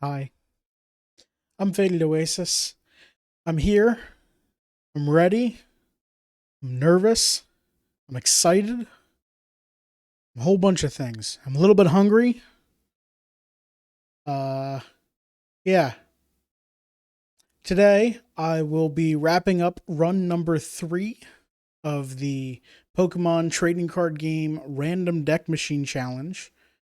Hi, I'm Faded Oasis. I'm here. I'm ready. I'm nervous. I'm excited. A whole bunch of things. I'm a little bit hungry. Uh, yeah. Today I will be wrapping up run number 3 of the Pokemon trading card game Random Deck Machine Challenge.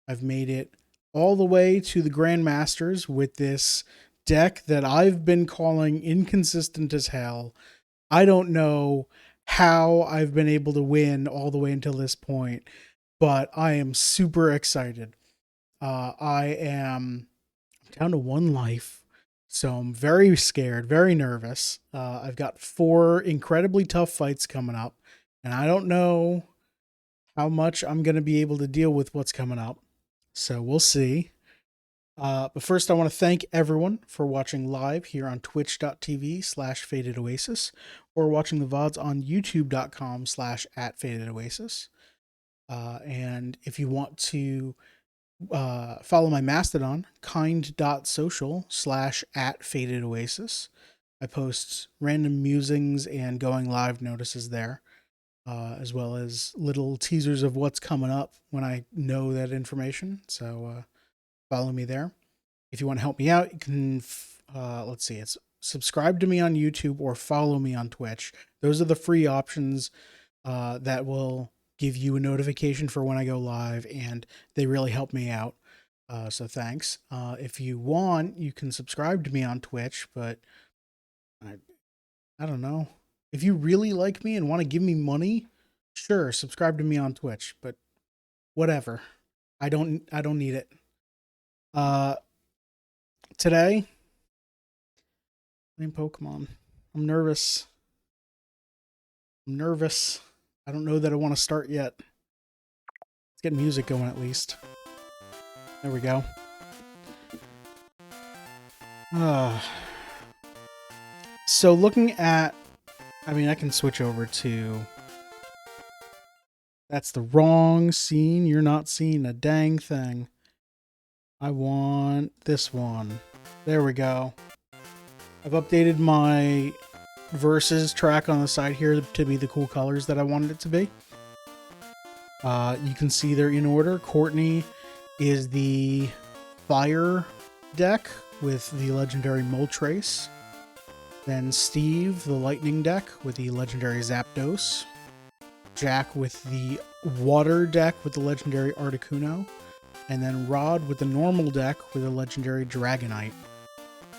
I've made it all the way to the Grandmasters with this deck that I've been calling inconsistent as hell. I don't know how I've been able to win all the way until this point, but I am super excited. I am down to one life, so I'm very scared, very nervous. I've got 4 incredibly tough fights coming up, and I don't know how much I'm going to be able to deal with what's coming up. So we'll see. But first, I want to thank everyone for watching live here on twitch.tv/fadedoasis or watching the VODs on youtube.com/@fadedoasis. And if you want to follow my Mastodon, kind.social/@fadedoasis, I post random musings and going live notices there, as well as little teasers of what's coming up when I know that information. So follow me there. If you want to help me out, you can, let's see, it's subscribe to me on YouTube or follow me on Twitch. Those are the free options that will give you a notification for when I go live, and they really help me out. So thanks. If you want, you can subscribe to me on Twitch, but I don't know. If you really like me and want to give me money, sure, subscribe to me on Twitch, but whatever. I don't need it. Uh Today, playing Pokemon. I'm nervous. I'm nervous. I don't know that I want to start yet. Let's get music going at least. There we go. So looking at, I can switch over to, that's the wrong scene. You're not seeing a dang thing. I want this one. There we go. I've updated my versus track on the side here to be the cool colors that I wanted it to be. You can see they're in order. Courtney is the fire deck with the legendary Moltres. Then Steve, the lightning deck with the legendary Zapdos. Jack with the water deck with the legendary Articuno. And then Rod with the normal deck with the legendary Dragonite.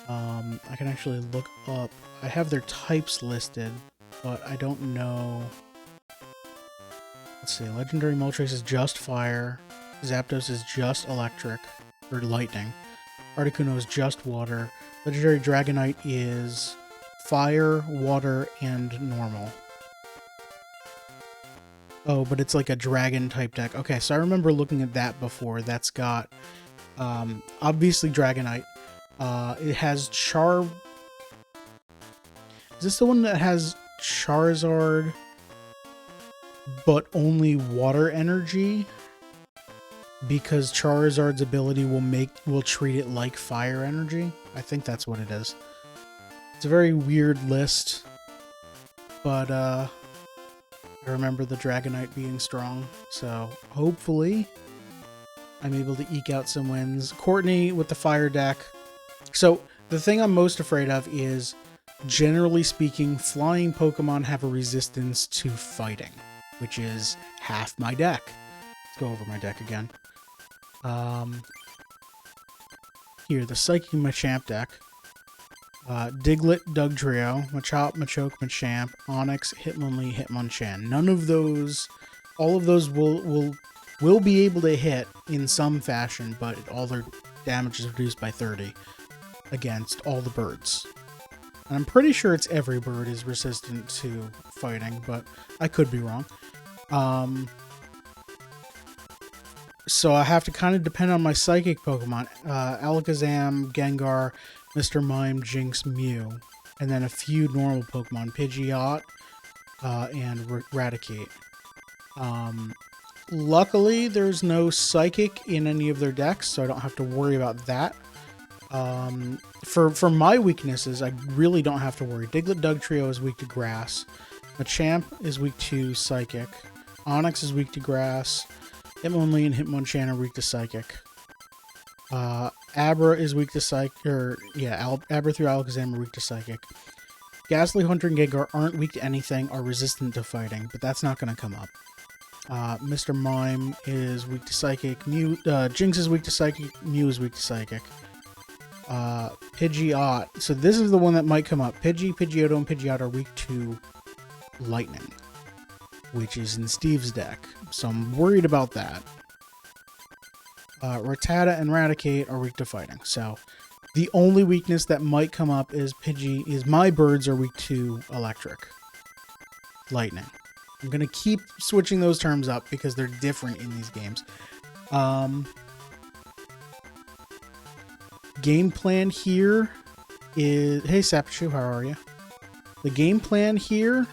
I can actually look up. I have their types listed, but I don't know. Let's see. Legendary Moltres is just fire. Zapdos is just electric or lightning. Articuno is just water. Legendary Dragonite is fire, water, and normal. Oh, but it's like a dragon type deck. Okay, so I remember looking at that before. That's got obviously Dragonite. It has Is this the one that has Charizard, but only water energy? Because Charizard's ability will treat it like fire energy. I think that's what it is. It's a very weird list, but I remember the Dragonite being strong, so hopefully I'm able to eke out some wins. Courtney with the fire deck. So the thing I'm most afraid of is, generally speaking, flying Pokemon have a resistance to fighting, which is half my deck. Let's go over my deck again. Here, the Psychic Machamp deck. Diglett, Dugtrio, Machop, Machoke, Machamp, Onix, Hitmonlee, Hitmonchan. None of those, all of those will be able to hit in some fashion, but all their damage is reduced by 30 against all the birds. And I'm pretty sure it's every bird is resistant to fighting, but I could be wrong. So I have to kind of depend on my psychic Pokemon. Alakazam, Gengar, Mr. Mime, Jinx, Mew. And then a few normal Pokemon. Pidgeot, and Raticate. Luckily, there's no Psychic in any of their decks, so I don't have to worry about that. For my weaknesses, I really don't have to worry. Diglett Dugtrio is weak to grass. Machamp is weak to psychic. Onyx is weak to grass. Hitmonlee and Hitmonchan are weak to psychic. Abra is weak to psychic. Abra through Alakazam are weak to psychic. Ghastly, Hunter, and Gengar aren't weak to anything, are resistant to fighting, but that's not going to come up. Mr. Mime is weak to psychic. Jinx is weak to psychic. Mew is weak to psychic. Pidgeot. So this is the one that might come up. Pidgeotto, and Pidgeot are weak to lightning, which is in Steve's deck. So I'm worried about that. Rattata and Raticate are weak to fighting. So the only weakness that might come up is my birds are weak to electric. Lightning. I'm going to keep switching those terms up because they're different in these games. Game plan here is... Hey, Sapichu, how are you? The game plan here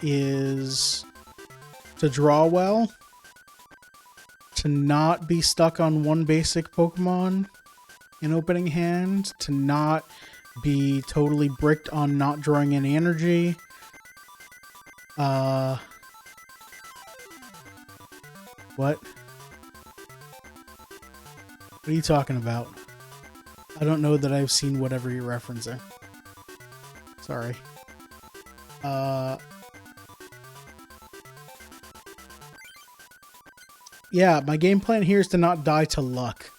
is to draw well, to not be stuck on one basic Pokemon in opening hand, to not be totally bricked on not drawing any energy. What? What are you talking about? I don't know that I've seen whatever you're referencing. Sorry. Yeah, my game plan here is to not die to luck.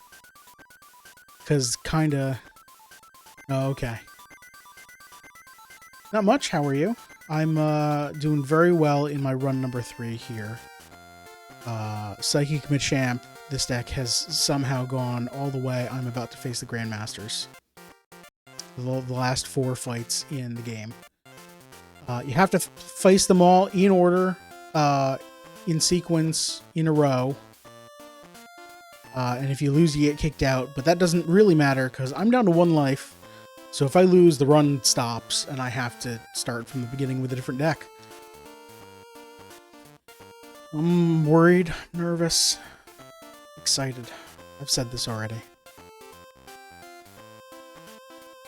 Because kinda... Oh, okay. Not much, how are you? I'm doing very well in my run number 3 here. Psychic Machamp, this deck has somehow gone all the way. I'm about to face the Grandmasters. The last 4 fights in the game. You have to face them all in order, in sequence, in a row. And if you lose, you get kicked out. But that doesn't really matter because I'm down to 1 life. So if I lose, the run stops, and I have to start from the beginning with a different deck. I'm worried, nervous, excited. I've said this already.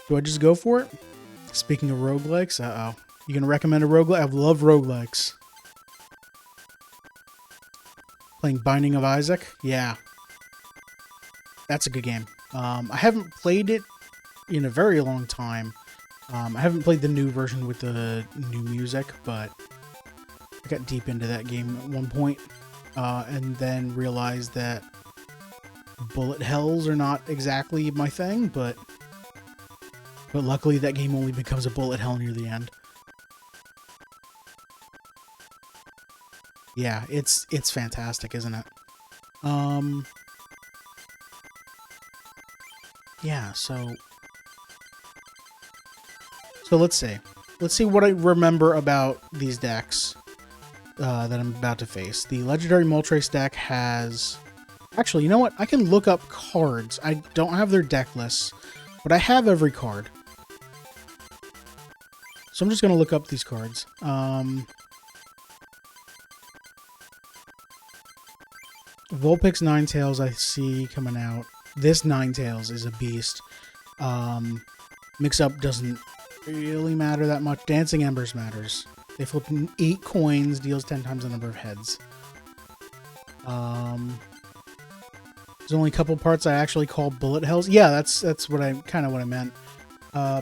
Do I just go for it? Speaking of roguelikes, uh-oh. You gonna recommend a roguelike? I love roguelikes. Playing Binding of Isaac? Yeah. That's a good game. I haven't played it in a very long time. I haven't played the new version with the new music, but I got deep into that game at one point, and then realized that bullet hells are not exactly my thing, but luckily that game only becomes a bullet hell near the end. Yeah, it's fantastic, isn't it? Yeah, so let's see. Let's see what I remember about these decks that I'm about to face. The Legendary Moltres deck has... Actually, you know what? I can look up cards. I don't have their deck lists, but I have every card. So I'm just going to look up these cards. Vulpix Ninetales I see coming out. This Ninetales is a beast. Mix-up doesn't really matter that much. Dancing Embers matters. They flip 8 coins, deals 10 times the number of heads. There's only a couple parts I actually call bullet hells. Yeah, that's what kind of what I meant.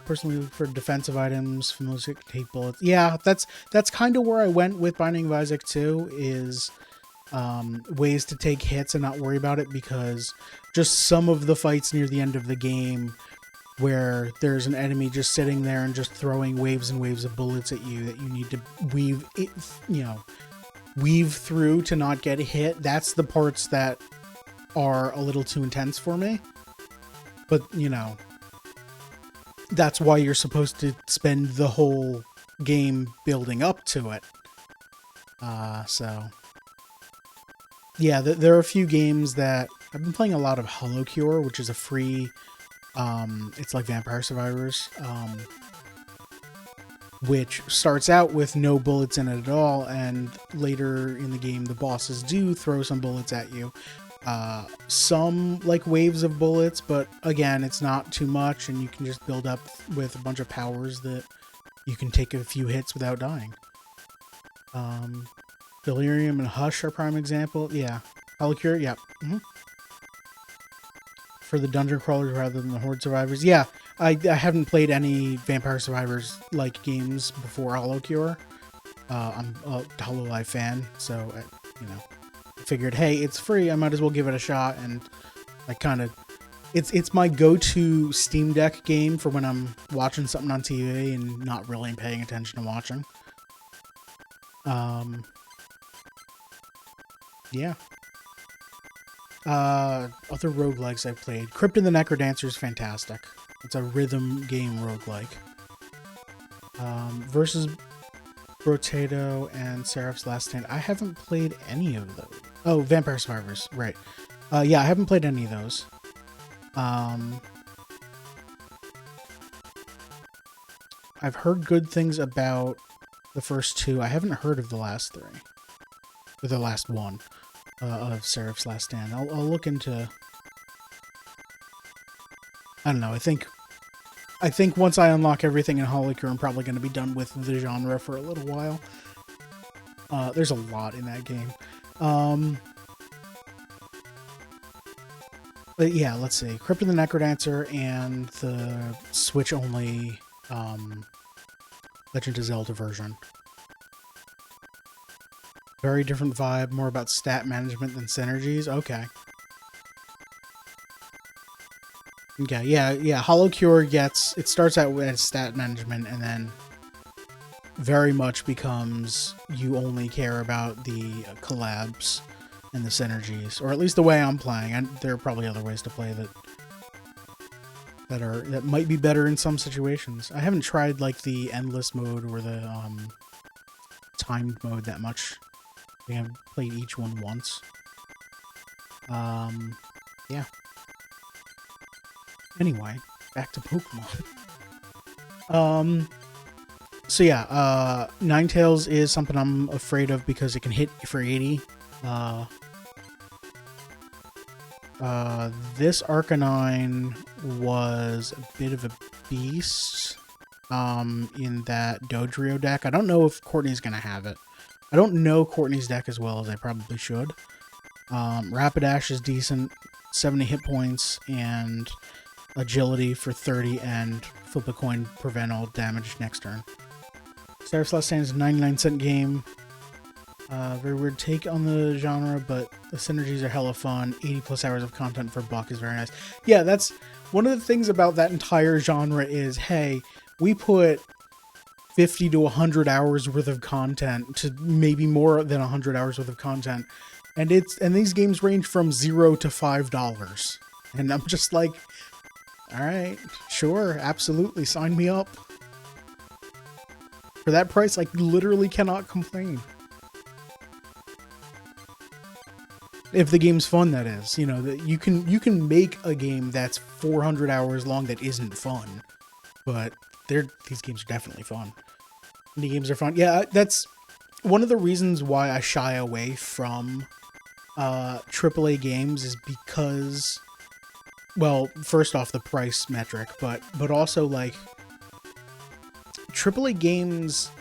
Personally, for defensive items, familiar take bullets. Yeah, that's kind of where I went with Binding of Isaac 2, is ways to take hits and not worry about it, because just some of the fights near the end of the game where there's an enemy just sitting there and just throwing waves and waves of bullets at you that you need to weave through to not get hit. That's the parts that are a little too intense for me. But, that's why you're supposed to spend the whole game building up to it. So... Yeah, there are a few games that... I've been playing a lot of Hollow Cure, which is a free... it's like Vampire Survivors, which starts out with no bullets in it at all, and later in the game the bosses do throw some bullets at you. some like waves of bullets, but again, it's not too much, and you can just build up with a bunch of powers that you can take a few hits without dying. Delirium and Hush are prime example. Yeah. Holocure, yeah. For the dungeon crawlers rather than the horde survivors. Yeah, I haven't played any Vampire Survivors like games before Holocure. I'm a Hololive fan, so I figured, hey, it's free, I might as well give it a shot. And I kind of, it's my go-to Steam Deck game for when I'm watching something on TV and not really paying attention to watching. Yeah. Other roguelikes I've played. Crypt of the Necrodancer is fantastic. It's a rhythm game roguelike. Versus Brotato and Seraph's Last Stand. I haven't played any of those. Oh, Vampire Survivors, right. Yeah, I haven't played any of those. I've heard good things about the first two. I haven't heard of the last three. Or the last one. Of Seraph's Last Stand. I'll look into... I don't know, I think once I unlock everything in Holocure, I'm probably going to be done with the genre for a little while. There's a lot in that game. But yeah, let's see. Crypt of the Necrodancer and the Switch-only Legend of Zelda version. Very different vibe, more about stat management than synergies. Okay. Okay, yeah. Holocure it starts out as stat management and then very much becomes you only care about the collabs and the synergies, or at least the way I'm playing. And there are probably other ways to play that might be better in some situations. I haven't tried like the endless mode or the timed mode that much. I think I've played each one once. Yeah. Anyway, back to Pokemon. So yeah, Ninetales is something I'm afraid of because it can hit for 80. This Arcanine was a bit of a beast in that Dodrio deck. I don't know if Courtney's gonna have it. I don't know Courtney's deck as well as I probably should. Rapidash is decent, 70 hit points, and agility for 30, and flip a coin, prevent all damage next turn. Seraph's Last Stand is a 99-cent game. Very weird take on the genre, but the synergies are hella fun. 80 plus hours of content for a buck is very nice. Yeah, that's one of the things about that entire genre is, hey, we put 50 to 100 hours worth of content to maybe more than 100 hours worth of content. And these games range from $0 to $5. And I'm just like, all right, sure, absolutely, sign me up. For that price, I literally cannot complain. If the game's fun, that is. You know, that you can make a game that's 400 hours long that isn't fun. But these games are definitely fun. Indie games are fun. Yeah, that's one of the reasons why I shy away from AAA games is because, well, first off, the price metric, but also, like, AAA games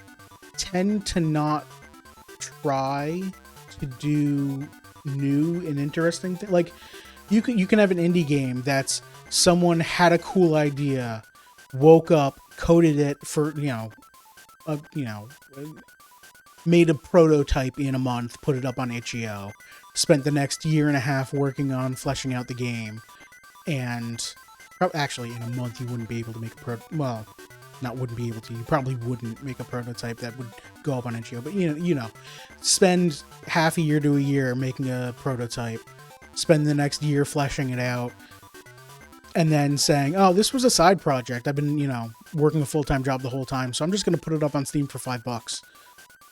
tend to not try to do new and interesting things. Like, you can have an indie game that's someone had a cool idea, woke up, coded it for, made a prototype in a month, put it up on itch.io, spent the next year and a half working on fleshing out the game, and actually in a month you wouldn't be able to make you probably wouldn't make a prototype that would go up on itch.io, but spend half a year to a year making a prototype, spend the next year fleshing it out, and then saying, oh, this was a side project. I've been, working a full-time job the whole time, so I'm just going to put it up on Steam for $5.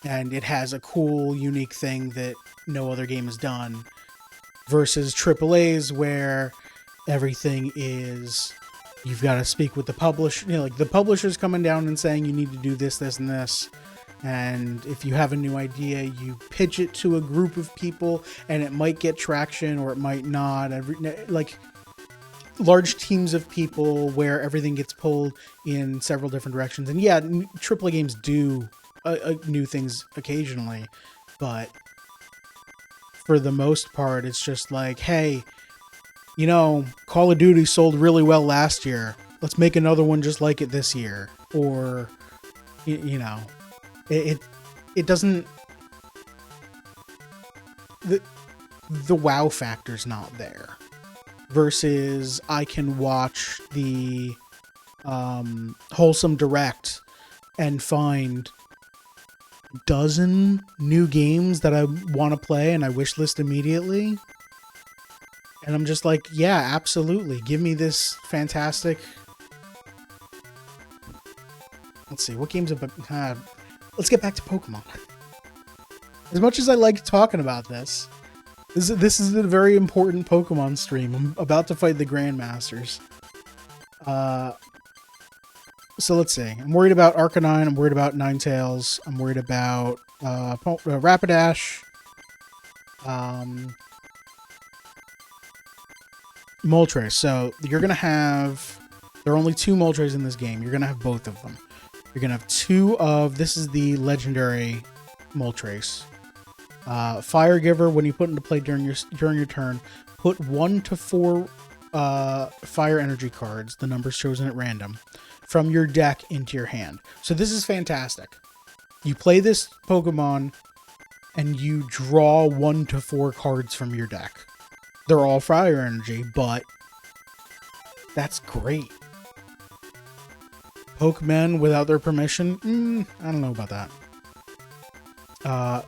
And it has a cool, unique thing that no other game has done. Versus AAAs where everything is, you've got to speak with the publisher. Like the publisher's coming down and saying you need to do this, this, and this. And if you have a new idea, you pitch it to a group of people, and it might get traction or it might not. Like large teams of people where everything gets pulled in several different directions. And yeah, AAA games do new things occasionally, but for the most part, it's just like, hey, you know, Call of Duty sold really well last year. Let's make another one just like it this year. Or, you know, it doesn't. The wow factor's not there. Versus, I can watch the Wholesome Direct and find dozen new games that I want to play and I wish list immediately. And I'm just like, yeah, absolutely. Give me this fantastic. Let's see, what games have been... let's get back to Pokemon. As much as I like talking about this is a very important Pokemon stream. I'm about to fight the Grandmasters. So let's see. I'm worried about Arcanine. I'm worried about Ninetales. I'm worried about Rapidash. Moltres. So you're going to have... There are only 2 Moltres in this game. You're going to have both of them. You're going to have 2 of... This is the legendary Moltres. Fire Giver, when you put into play during your turn, put 1 to 4 fire energy cards, the numbers chosen at random, from your deck into your hand. So this is fantastic. You play this Pokemon and you draw 1 to 4 cards from your deck. They're all fire energy, but that's great. Pokemon without their permission? I don't know about that.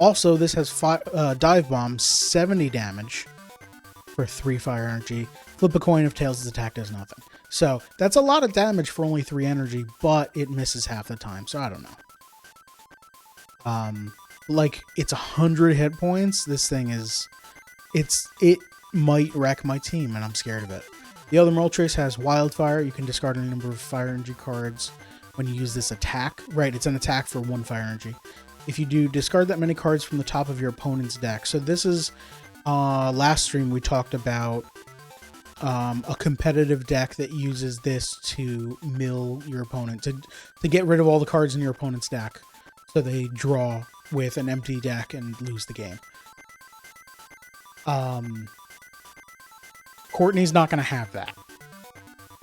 Also, this has Dive Bomb, 70 damage for 3 fire energy. Flip a coin if Tails' attack does nothing. So, that's a lot of damage for only 3 energy, but it misses half the time, so I don't know. Like, it's 100 hit points. This thing is... It might wreck my team, and I'm scared of it. The other Moltres has Wildfire. You can discard a number of fire energy cards when you use this attack. Right, it's an attack for 1 fire energy. If you do, discard that many cards from the top of your opponent's deck. So this is, last stream we talked about a competitive deck that uses this to mill your opponent, to get rid of all the cards in your opponent's deck, so they draw with an empty deck and lose the game. Courtney's not going to have that.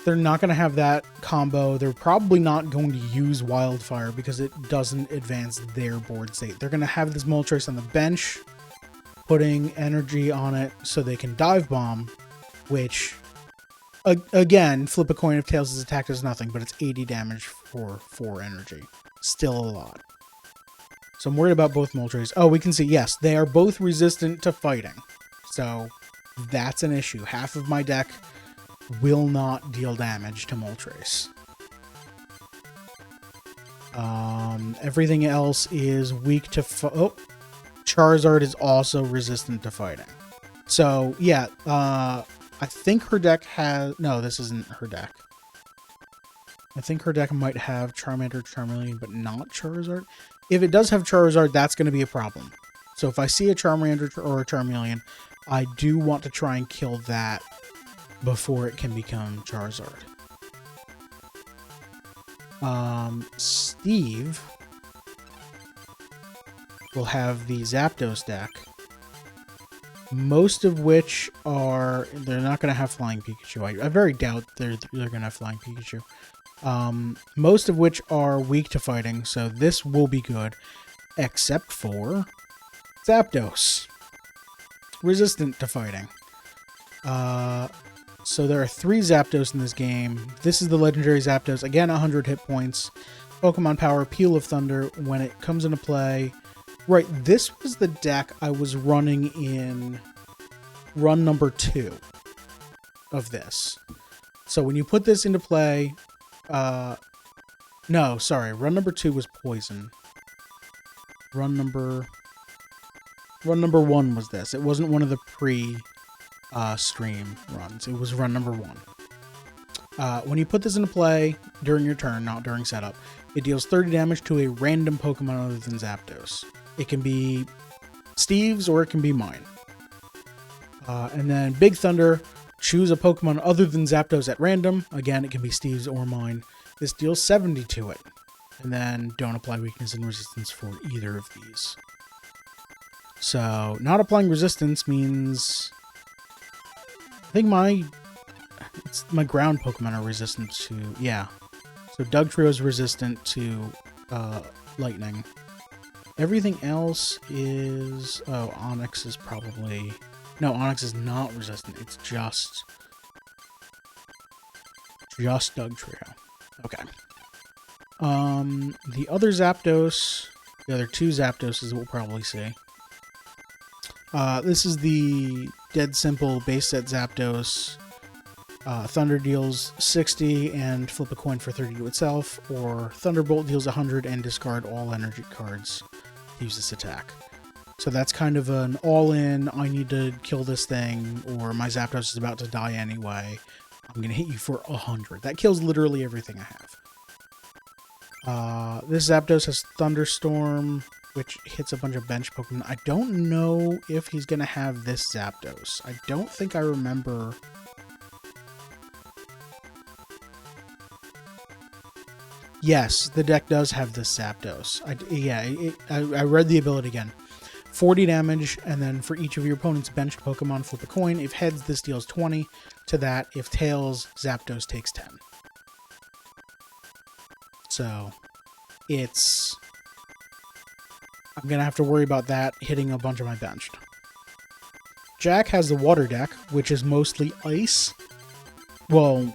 They're not going to have that combo. They're probably not going to use Wildfire because it doesn't advance their board state. They're going to have this Moltres on the bench, putting energy on it so they can Dive Bomb, which, again, flip a coin if Tails' attack does nothing, but it's 80 damage for 4 energy. Still a lot. So I'm worried about both Moltres. Oh, we can see, yes, they are both resistant to fighting. So that's an issue. Half of my deck will not deal damage to Moltres. Everything else is weak to... Charizard is also resistant to fighting. So, yeah, I think her deck has... No, this isn't her deck. I think her deck might have Charmander, Charmeleon, but not Charizard. If it does have Charizard, that's going to be a problem. So if I see a Charmander or a Charmeleon, I do want to try and kill that before it can become Charizard. Steve will have the Zapdos deck, most of which are... They're not going to have Flying Pikachu. I very doubt they're going to have Flying Pikachu. Most of which are weak to fighting, so this will be good, except for Zapdos. Resistant to fighting. So there are 3 Zapdos in this game. This is the legendary Zapdos. Again, 100 hit points. Pokemon Power, Peal of Thunder, when it comes into play. Right, this was the deck I was running in run number 2 of this. So when you put this into play... no, sorry. Run number 2 was Poison. Run number 1 was this. It wasn't one of the stream runs. It was run number 1. When you put this into play during your turn, not during setup, it deals 30 damage to a random Pokemon other than Zapdos. It can be Steve's or it can be mine. And then Big Thunder, choose a Pokemon other than Zapdos at random. Again, it can be Steve's or mine. This deals 70 to it. And then don't apply weakness and resistance for either of these. So, not applying resistance means... I think my ground Pokemon are resistant to... Yeah. So Dugtrio is resistant to lightning. Everything else is... Oh, Onix is probably... No, Onix is not resistant. It's just Dugtrio. Okay. The other Zapdos... The other two Zapdoses we'll probably see. This is the Dead Simple base set Zapdos. Thunder deals 60 and flip a coin for 30 to itself, or Thunderbolt deals 100 and discard all energy cards to use this attack. So that's kind of an all-in, I need to kill this thing, or my Zapdos is about to die anyway. I'm going to hit you for 100. That kills literally everything I have. This Zapdos has Thunderstorm, which hits a bunch of bench Pokemon. I don't know if he's going to have this Zapdos. I don't think I remember... Yes, the deck does have this Zapdos. I read the ability again. 40 damage, and then for each of your opponent's benched Pokemon, flip a coin. If heads, this deals 20 to that. If tails, Zapdos takes 10. So, it's... I'm going to have to worry about that hitting a bunch of my benched. Jack has the water deck, which is mostly ice. Well...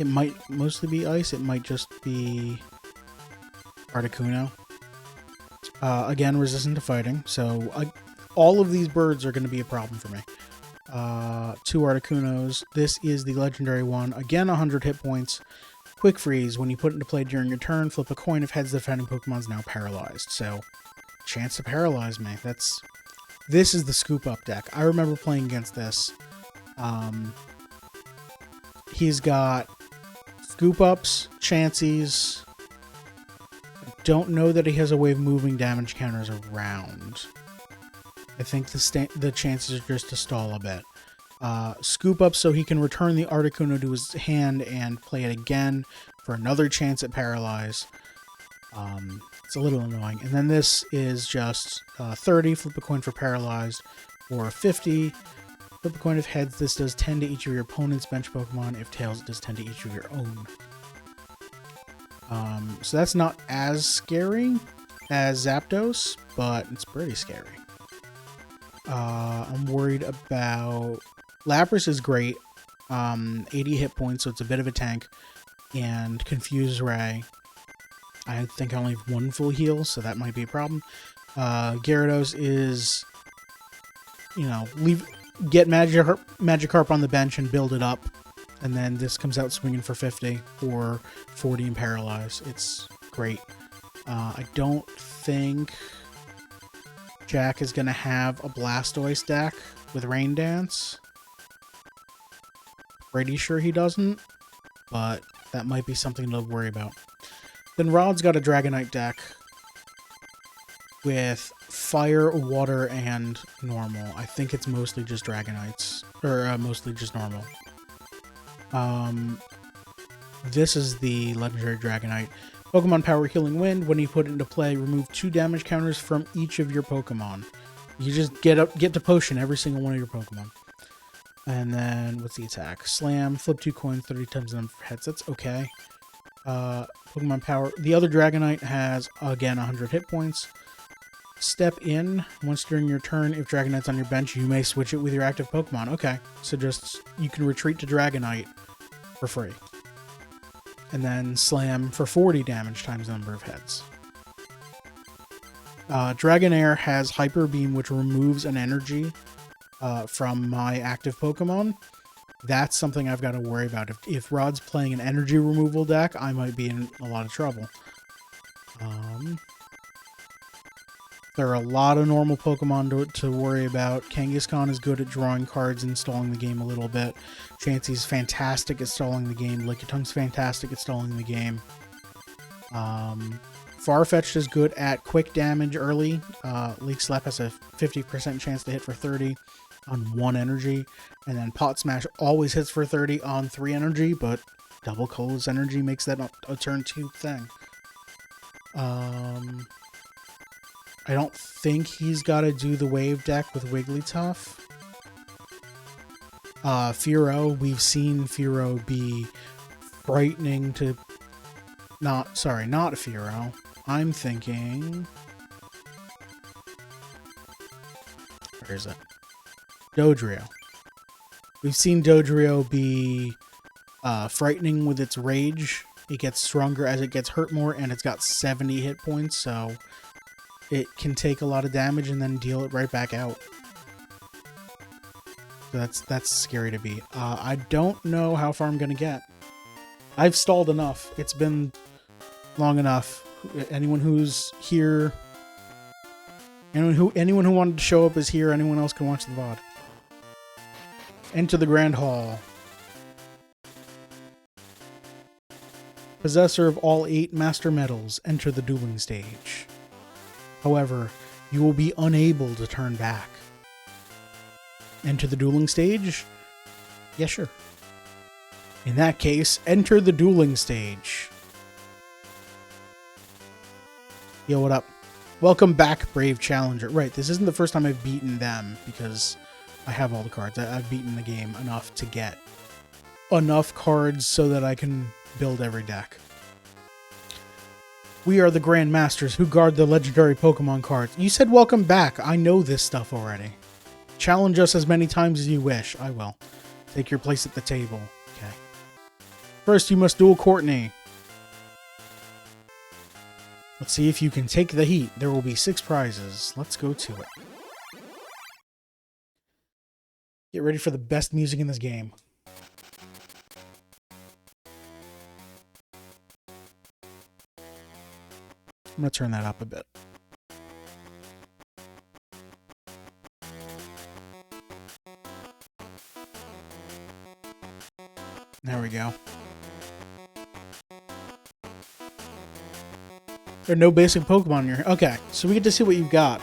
It might mostly be ice. It might just be Articuno. Again, resistant to fighting. So all of these birds are going to be a problem for me. 2 Articunos. This is the legendary one. Again, 100 hit points. Quick Freeze. When you put it into play during your turn, flip a coin. If heads, the defending Pokemon is now paralyzed. So, chance to paralyze me. This is the Scoop Up deck. I remember playing against this. He's got Scoop Ups, Chanseys. I don't know that he has a way of moving damage counters around. I think the chances are just to stall a bit. Scoop Up so he can return the Articuno to his hand and play it again for another chance at Paralyze. It's a little annoying. And then this is just 30, flip a coin for Paralyzed, or 50, flip a coin if heads. This does 10 to each of your opponent's bench Pokemon. If tails, it does 10 to each of your own. So that's not as scary as Zapdos, but it's pretty scary. I'm worried about... Lapras is great. 80 hit points, so it's a bit of a tank. And Confuse Ray. I think I only have 1 full heal, so that might be a problem. Gyarados is... You know, get Magikarp on the bench and build it up. And then this comes out swinging for 50 or 40 and Paralyze. It's great. I don't think Jack is going to have a Blastoise deck with Rain Dance. Pretty sure he doesn't, but that might be something to worry about. Then Rod's got a Dragonite deck with Fire, Water, and Normal. I think it's mostly just Dragonites, or mostly just Normal. This is the legendary Dragonite. Pokemon Power Healing Wind. When you put it into play, remove 2 damage counters from each of your Pokemon. You just get to potion every single one of your Pokemon. And then, what's the attack? Slam, flip 2 coins 30 times the number of heads. That's okay. Pokemon Power. The other Dragonite has, again, 100 hit points. Step in. Once during your turn, if Dragonite's on your bench, you may switch it with your active Pokemon. Okay. So just, you can retreat to Dragonite for free. And then Slam for 40 damage times the number of heads. Dragonair has Hyper Beam, which removes an energy from my active Pokemon. That's something I've got to worry about. If Rod's playing an energy removal deck, I might be in a lot of trouble. There are a lot of normal Pokemon to worry about. Kangaskhan is good at drawing cards and stalling the game a little bit. Chansey's fantastic at stalling the game. Lickitung's fantastic at stalling the game. Farfetch'd is good at quick damage early. Leak Slap has a 50% chance to hit for 30 on 1 energy. And then Pot Smash always hits for 30 on 3 energy, but Double Colorless Energy makes that a turn 2 thing. I don't think he's got to do the wave deck with Wigglytuff. Fearow, we've seen Fearow be frightening to... not Fearow. I'm thinking... where is it? Dodrio. We've seen Dodrio be frightening with its rage. It gets stronger as it gets hurt more, and it's got 70 hit points, so it can take a lot of damage and then deal it right back out. So that's scary to beat. I don't know how far I'm gonna get. I've stalled enough. It's been long enough. Anyone who's here, anyone who wanted to show up is here. Anyone else can watch the VOD. Enter the Grand Hall. Possessor of all 8 Master Medals, enter the dueling stage. However, you will be unable to turn back. Enter the dueling stage? Yeah, sure. In that case, enter the dueling stage. Yo, what up? Welcome back, Brave Challenger. Right, this isn't the first time I've beaten them, because I have all the cards. I've beaten the game enough to get enough cards so that I can build every deck. We are the Grand Masters who guard the legendary Pokemon cards. You said welcome back. I know this stuff already. Challenge us as many times as you wish. I will. Take your place at the table. Okay. First, you must duel Courtney. Let's see if you can take the heat. There will be 6 prizes. Let's go to it. Get ready for the best music in this game. I'm going to turn that up a bit. There we go. There are no basic Pokemon in here. Okay, so we get to see what you've got.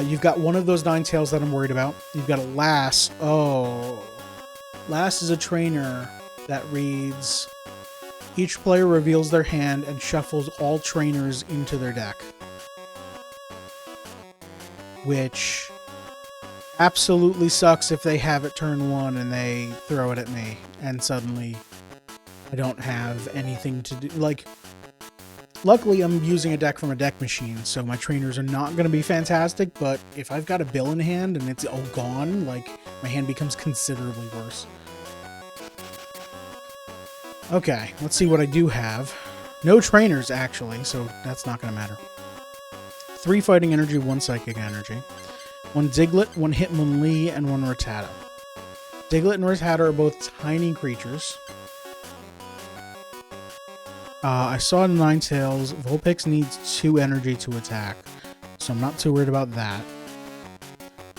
You've got one of those Ninetales that I'm worried about. You've got a Lass. Oh. Lass is a trainer that reads... each player reveals their hand and shuffles all trainers into their deck. Which absolutely sucks if they have it turn 1 and they throw it at me. And suddenly I don't have anything to do. Like, luckily I'm using a deck from a deck machine, so my trainers are not going to be fantastic. But if I've got a bill in hand and it's all gone, like, my hand becomes considerably worse. Okay, let's see what I do have. No trainers, actually, so that's not going to matter. 3 fighting energy, 1 psychic energy. 1 Diglett, 1 Hitmonlee, and 1 Rattata. Diglett and Rattata are both tiny creatures. I saw in Ninetales, Vulpix needs 2 energy to attack, so I'm not too worried about that.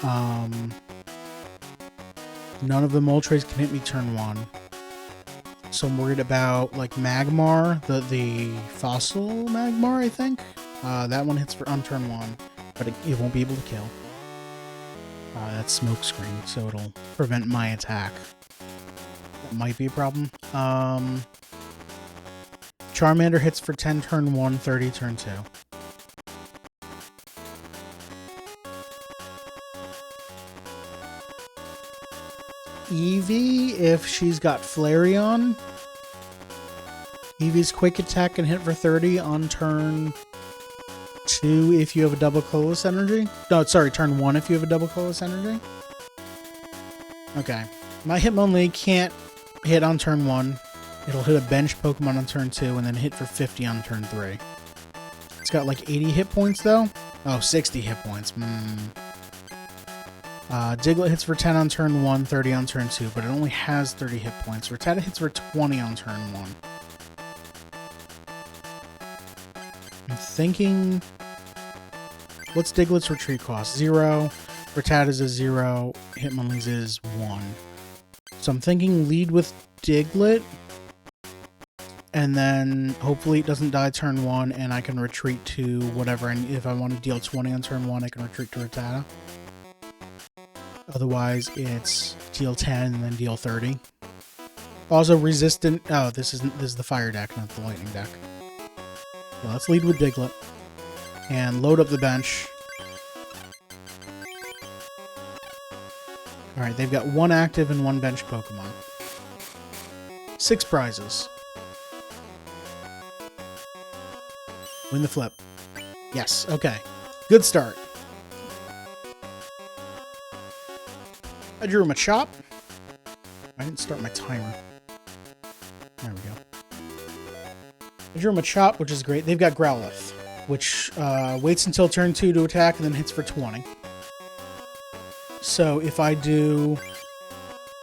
None of the Moltres can hit me turn 1. So I'm worried about, like, Magmar, the fossil Magmar, I think. That one hits on turn 1, but it won't be able to kill. That's Smokescreen, so it'll prevent my attack. That might be a problem. Charmander hits for 10 turn 1, 30 turn 2. Eevee, if she's got Flareon. Eevee's quick attack can hit for 30 on turn 2 if you have a double colorless energy. No, sorry, turn 1 if you have a double colorless energy. Okay. My Hitmonlee can't hit on turn 1. It'll hit a bench Pokemon on turn 2 and then hit for 50 on turn 3. It's got like 80 hit points though. Oh, 60 hit points. Diglett hits for 10 on turn 1, 30 on turn 2, but it only has 30 hit points. Rattata hits for 20 on turn 1. I'm thinking What's Diglett's retreat cost? 0. Rattata's is 0. Hitmonlee's is 1. So I'm thinking lead with Diglett. And then hopefully it doesn't die turn 1 and I can retreat to whatever. And if I want to deal 20 on turn 1, I can retreat to Rattata. Otherwise, it's deal 10 and then deal 30. Also resistant. Oh, this is the fire deck, not the lightning deck. Yeah, let's lead with Diglett and load up the bench. All right, they've got 1 active and 1 bench Pokemon. 6 prizes. Win the flip. Yes. Okay. Good start. I drew him a chop. I didn't start my timer. There we go. I drew him a chop, which is great. They've got Growlithe, which waits until turn 2 to attack and then hits for 20. So if I do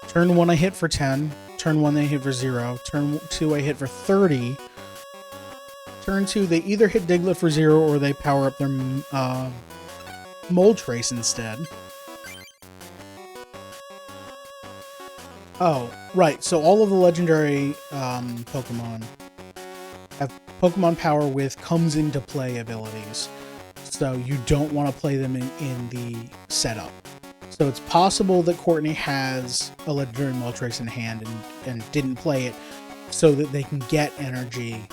turn 1, I hit for 10. Turn 1, they hit for 0. Turn 2, I hit for 30. Turn 2, they either hit Diglett for 0 or they power up their Moltres instead. Oh, right. So all of the legendary Pokemon have Pokemon power with comes into play abilities. So you don't want to play them in the setup. So it's possible that Courtney has a legendary Moltres in hand and didn't play it so that they can get energy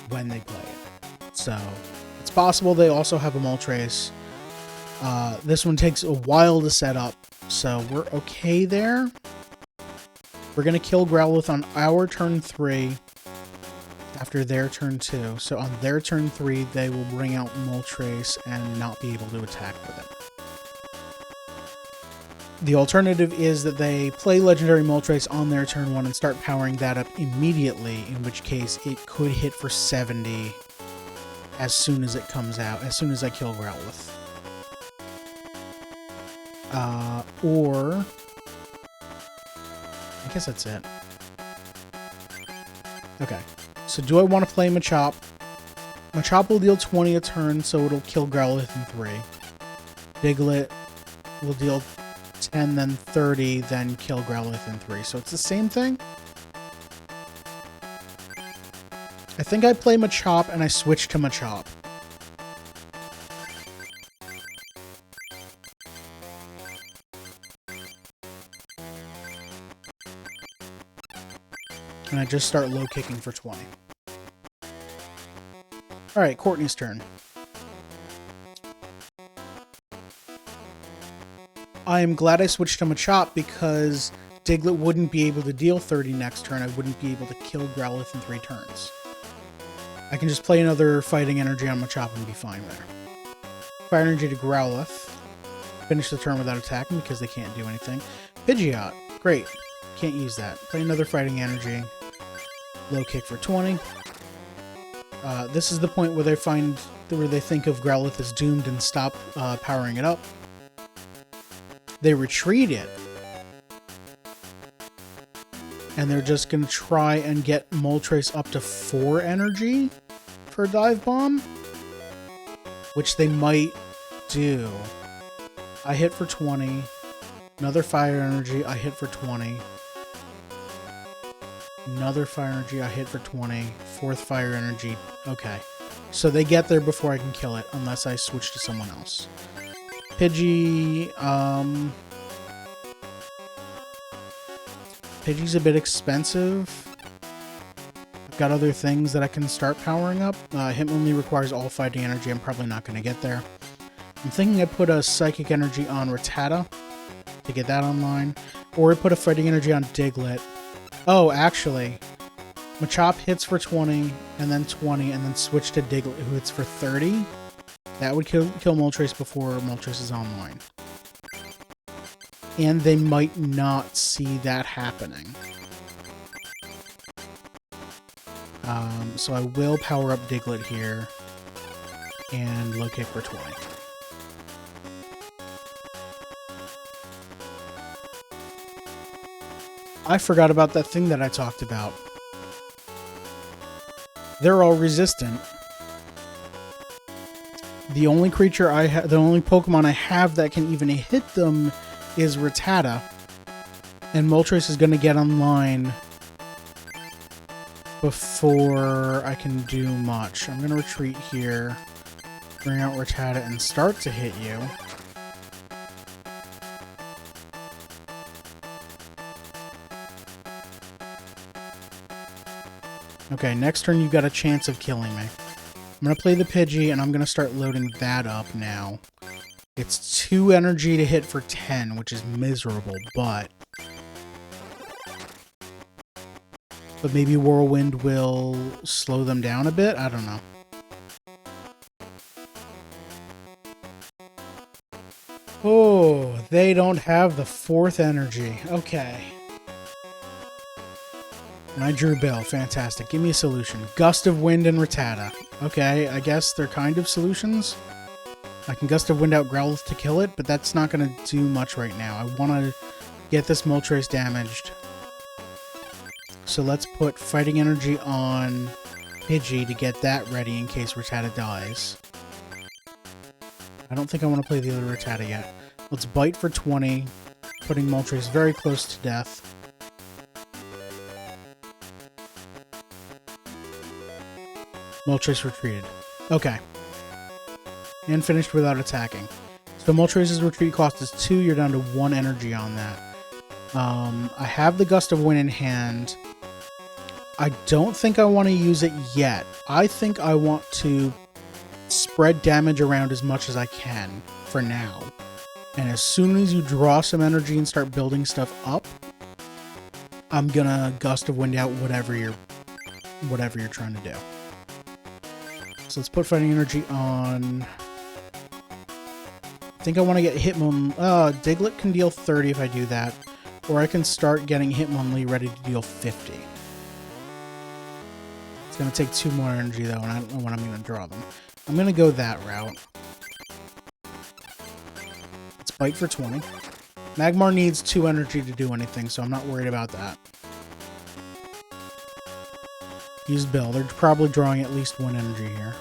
when they play it. So it's possible they also have a Moltres. This one takes a while to set up, so we're okay there. We're going to kill Growlithe on our turn 3 after their turn 2. So on their turn 3, they will bring out Moltres and not be able to attack with it. The alternative is that they play Legendary Moltres on their turn 1 and start powering that up immediately, in which case it could hit for 70 as soon as it comes out, as soon as I kill Growlithe. Or I guess that's it. Okay, so do I want to play Machop? Machop will deal 20 a turn, so it'll kill Growlithe in 3. Diglett will deal 10, then 30, then kill Growlithe in 3. So it's the same thing? I think I play Machop and I switch to Machop. And I just start low kicking for 20. Alright, Courtney's turn. I am glad I switched to Machop because Diglett wouldn't be able to deal 30 next turn. I wouldn't be able to kill Growlithe in 3 turns. I can just play another Fighting Energy on Machop and be fine there. Fire Energy to Growlithe. Finish the turn without attacking because they can't do anything. Pidgeot. Great. Can't use that. Play another Fighting Energy. Low kick for 20. This is the point where they think of Growlithe as doomed and stop powering it up. They retreat it. And they're just going to try and get Moltres up to 4 energy for Dive Bomb, which they might do. I hit for 20. Another Fire Energy, I hit for 20. Another Fire Energy, I hit for 20. 4th Fire Energy. Okay. So they get there before I can kill it, unless I switch to someone else. Pidgey, Pidgey's a bit expensive. I've got other things that I can start powering up. Hitmonlee requires all Fighting Energy. I'm probably not going to get there. I'm thinking I put a Psychic Energy on Rattata to get that online. Or I put a Fighting Energy on Diglett. Oh, actually, Machop hits for 20, and then 20, and then switch to Diglett, who hits for 30. That would kill Moltres before Moltres is online. And they might not see that happening. So I will power up Diglett here, and low kick for 20. I forgot about that thing that I talked about. They're all resistant. The only creature I have, the only Pokemon I have that can even hit them is Rattata. And Moltres is going to get online before I can do much. I'm going to retreat here, bring out Rattata, and start to hit you. Okay, next turn you got a chance of killing me. I'm going to play the Pidgey, and I'm going to start loading that up now. It's 2 energy to hit for 10, which is miserable, but maybe Whirlwind will slow them down a bit? I don't know. Oh, they don't have the 4th energy. Okay. And I drew Bill. Fantastic. Give me a solution. Gust of Wind and Rattata. Okay, I guess they're kind of solutions. I can Gust of Wind out Growlithe to kill it, but that's not going to do much right now. I want to get this Moltres damaged. So let's put Fighting Energy on Pidgey to get that ready in case Rattata dies. I don't think I want to play the other Rattata yet. Let's Bite for 20, putting Moltres very close to death. Moltres retreated. Okay. And finished without attacking. So Moltres' retreat cost is 2, you're down to 1 energy on that. I have the Gust of Wind in hand. I don't think I want to use it yet. I think I want to spread damage around as much as I can for now. And as soon as you draw some energy and start building stuff up, I'm gonna Gust of Wind out whatever you're trying to do. So let's put Fighting Energy on. I think I want to get Hitmonlee. Diglett can deal 30 if I do that. Or I can start getting Hitmonlee ready to deal 50. It's going to take 2 more energy though, and I don't know when I'm going to draw them. I'm going to go that route. Let's Bite for 20. Magmar needs 2 energy to do anything, so I'm not worried about that. Use Bill. They're probably drawing at least 1 energy here.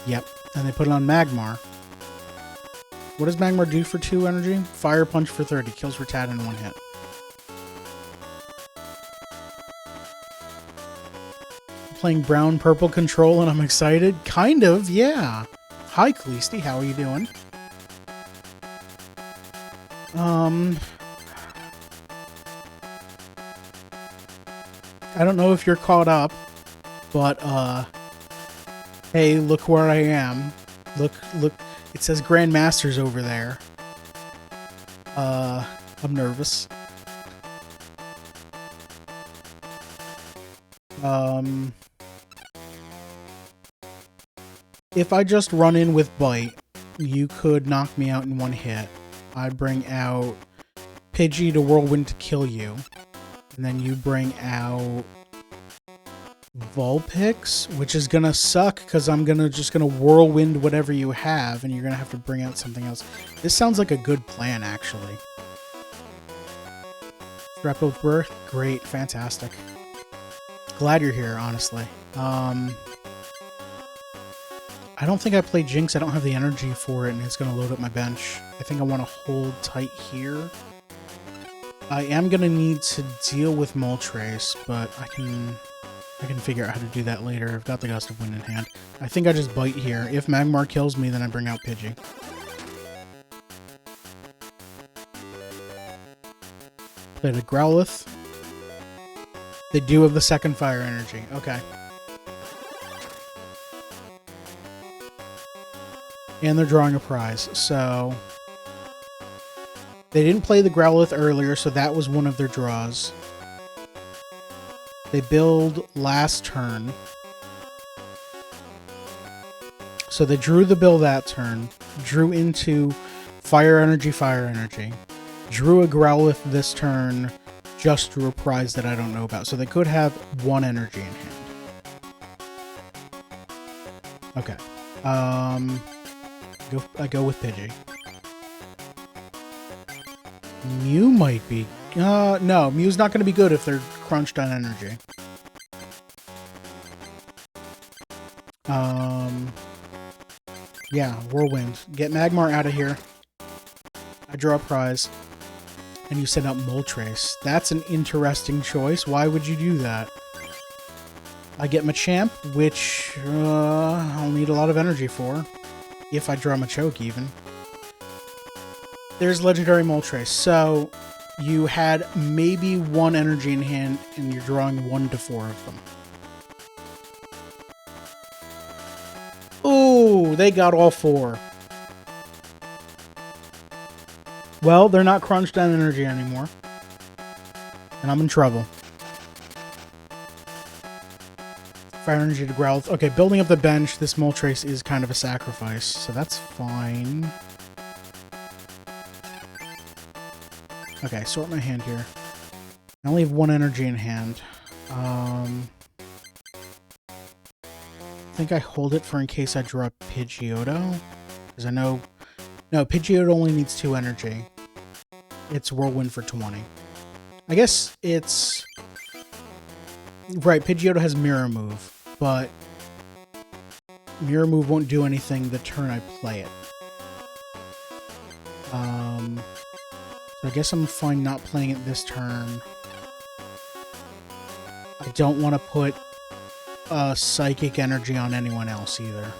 Yep. And they put it on Magmar. What does Magmar do for 2 energy? Fire Punch for 30. Kills Rattata in 1 hit. I'm playing brown-purple control and I'm excited? Kind of, yeah. Hi, Khaleesi. How are you doing? I don't know if you're caught up, but, hey, look where I am. Look, it says Grandmasters over there. I'm nervous. If I just run in with Bite, you could knock me out in 1 hit. I'd bring out Pidgey to Whirlwind to kill you. And then you bring out Vulpix, which is gonna suck because I'm just gonna Whirlwind whatever you have, and you're gonna have to bring out something else. This sounds like a good plan, actually. Grapple with Birth, great, fantastic. Glad you're here, honestly. I don't think I play Jinx. I don't have the energy for it, and it's gonna load up my bench. I think I want to hold tight here. I am gonna need to deal with Moltres, but I can figure out how to do that later. I've got the Gust of Wind in hand. I think I just Bite here. If Magmar kills me, then I bring out Pidgey. Played a Growlithe. They do have the 2nd Fire Energy. Okay. And they're drawing a prize, so they didn't play the Growlithe earlier, so that was one of their draws. They build last turn. So they drew the bill that turn, drew into Fire Energy, drew a Growlithe this turn, just drew a prize that I don't know about. So they could have 1 energy in hand. Okay. I go with Pidgey. Mew might be... no, Mew's not going to be good if they're crunched on energy. Yeah, Whirlwind. Get Magmar out of here. I draw a prize. And you send out Moltres. That's an interesting choice. Why would you do that? I get Machamp, which I'll need a lot of energy for. If I draw Machoke, even. There's Legendary Moltres. So, you had maybe one energy in hand, and you're drawing 1 to 4 of them. Ooh, they got all 4. Well, they're not crunched on energy anymore. And I'm in trouble. Fire energy to Growlithe. Okay, building up the bench, this Moltres is kind of a sacrifice, so that's fine. Okay, sort my hand here. I only have 1 energy in hand. I think I hold it for in case I draw Pidgeotto. Because I know... No, Pidgeotto only needs 2 energy. It's Whirlwind for 20. I guess it's... Right, Pidgeotto has Mirror Move, but Mirror Move won't do anything the turn I play it. So I guess I'm fine not playing it this turn. I don't want to put Psychic Energy on anyone else either.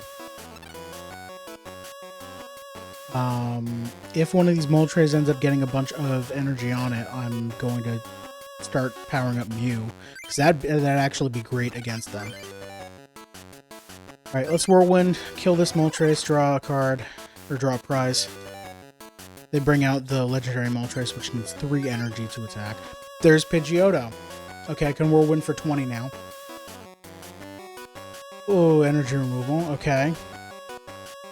If one of these Moltres ends up getting a bunch of energy on it, I'm going to start powering up Mew, because that'd actually be great against them. Alright, let's Whirlwind, kill this Moltres, draw a card, or draw a prize. They bring out the Legendary Moltres, which needs 3 energy to attack. There's Pidgeotto. Okay, I can Whirlwind for 20 now. Oh, energy removal, okay.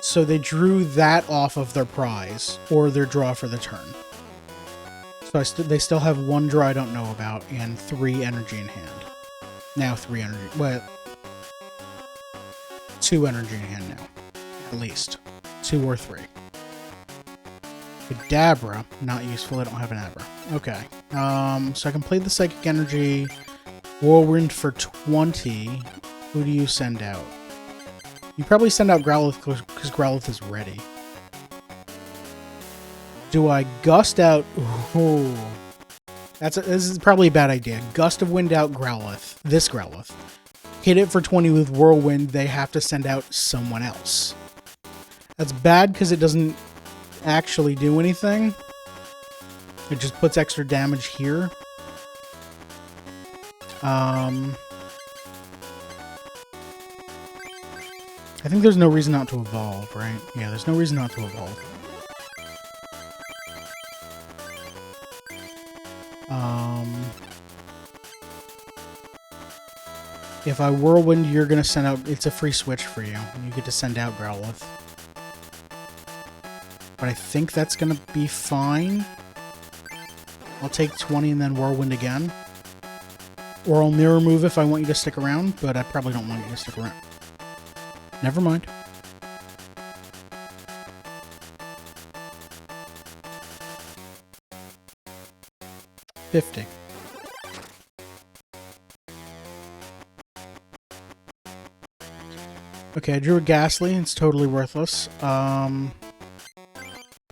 So they drew that off of their prize, or their draw for the turn. So they still have 1 draw I don't know about, and 3 energy in hand. Now 3 energy. Well, 2 energy in hand now. At least. 2 or 3. Kadabra. Not useful, I don't have an Abra. Okay. So I can play the Psychic Energy. Whirlwind for 20. Who do you send out? You probably send out Growlithe because Growlithe is ready. Do I Gust out? Ooh. This is probably a bad idea. Gust of Wind out Growlithe. This Growlithe. Hit it for 20 with Whirlwind, they have to send out someone else. That's bad because it doesn't actually do anything. It just puts extra damage here. I think there's no reason not to evolve, right? Yeah, there's no reason not to evolve. If I Whirlwind, you're going to send out... It's a free switch for you. You get to send out Growlithe. But I think that's going to be fine. I'll take 20 and then Whirlwind again. Or I'll Mirror Move if I want you to stick around, but I probably don't want you to stick around. Never mind. $50. Okay, I drew a Ghastly. It's totally worthless.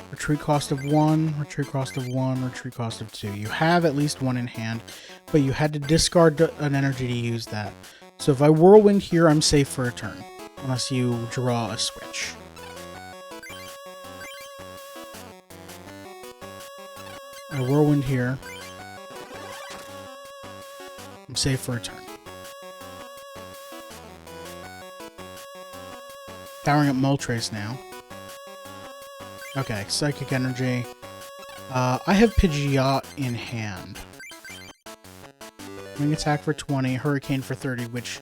Retreat cost of 1, retreat cost of 1, retreat cost of 2. You have at least 1 in hand, but you had to discard an energy to use that. So if I Whirlwind here, I'm safe for a turn. Unless you draw a switch. I Whirlwind here. I'm safe for a turn. Powering up Moltres now. Okay, Psychic Energy. I have Pidgeot in hand. Wing attack for 20, Hurricane for 30, which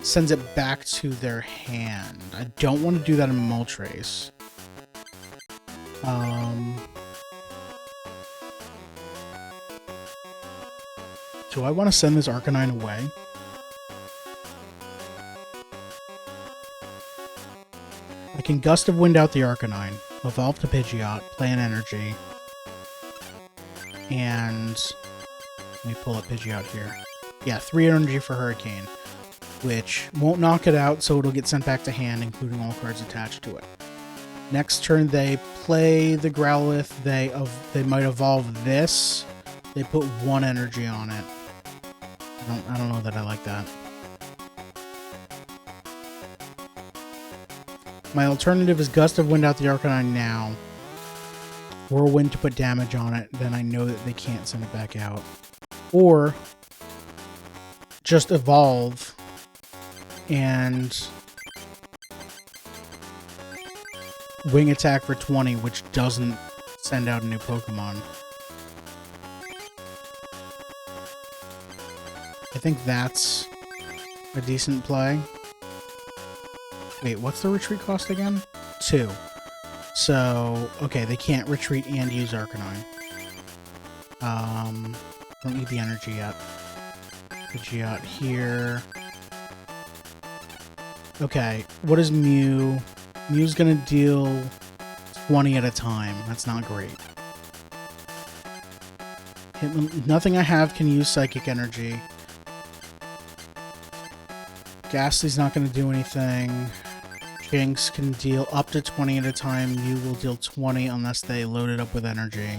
sends it back to their hand. I don't want to do that in Moltres. Do I want to send this Arcanine away? I can Gust of Wind out the Arcanine, evolve to Pidgeot, play an energy, and let me pull up Pidgeot here. Yeah, 3 energy for Hurricane, which won't knock it out, so it'll get sent back to hand, including all cards attached to it. Next turn, they play the Growlithe. They might evolve this. They put 1 energy on it. I don't know that I like that. My alternative is Gust of Wind out the Arcanine now. Whirlwind to put damage on it. Then I know that they can't send it back out. Or just evolve and Wing Attack for 20, which doesn't send out a new Pokemon. I think that's a decent play. Wait, what's the retreat cost again? 2. So, okay, they can't retreat and use Arcanine. Don't need the energy yet. Pidgeot here. Okay, what is Mew? Mew's gonna deal 20 at a time. That's not great. Nothing I have can use Psychic Energy. Ghastly's not gonna do anything. Jinx can deal up to 20 at a time. You will deal 20 unless they load it up with energy.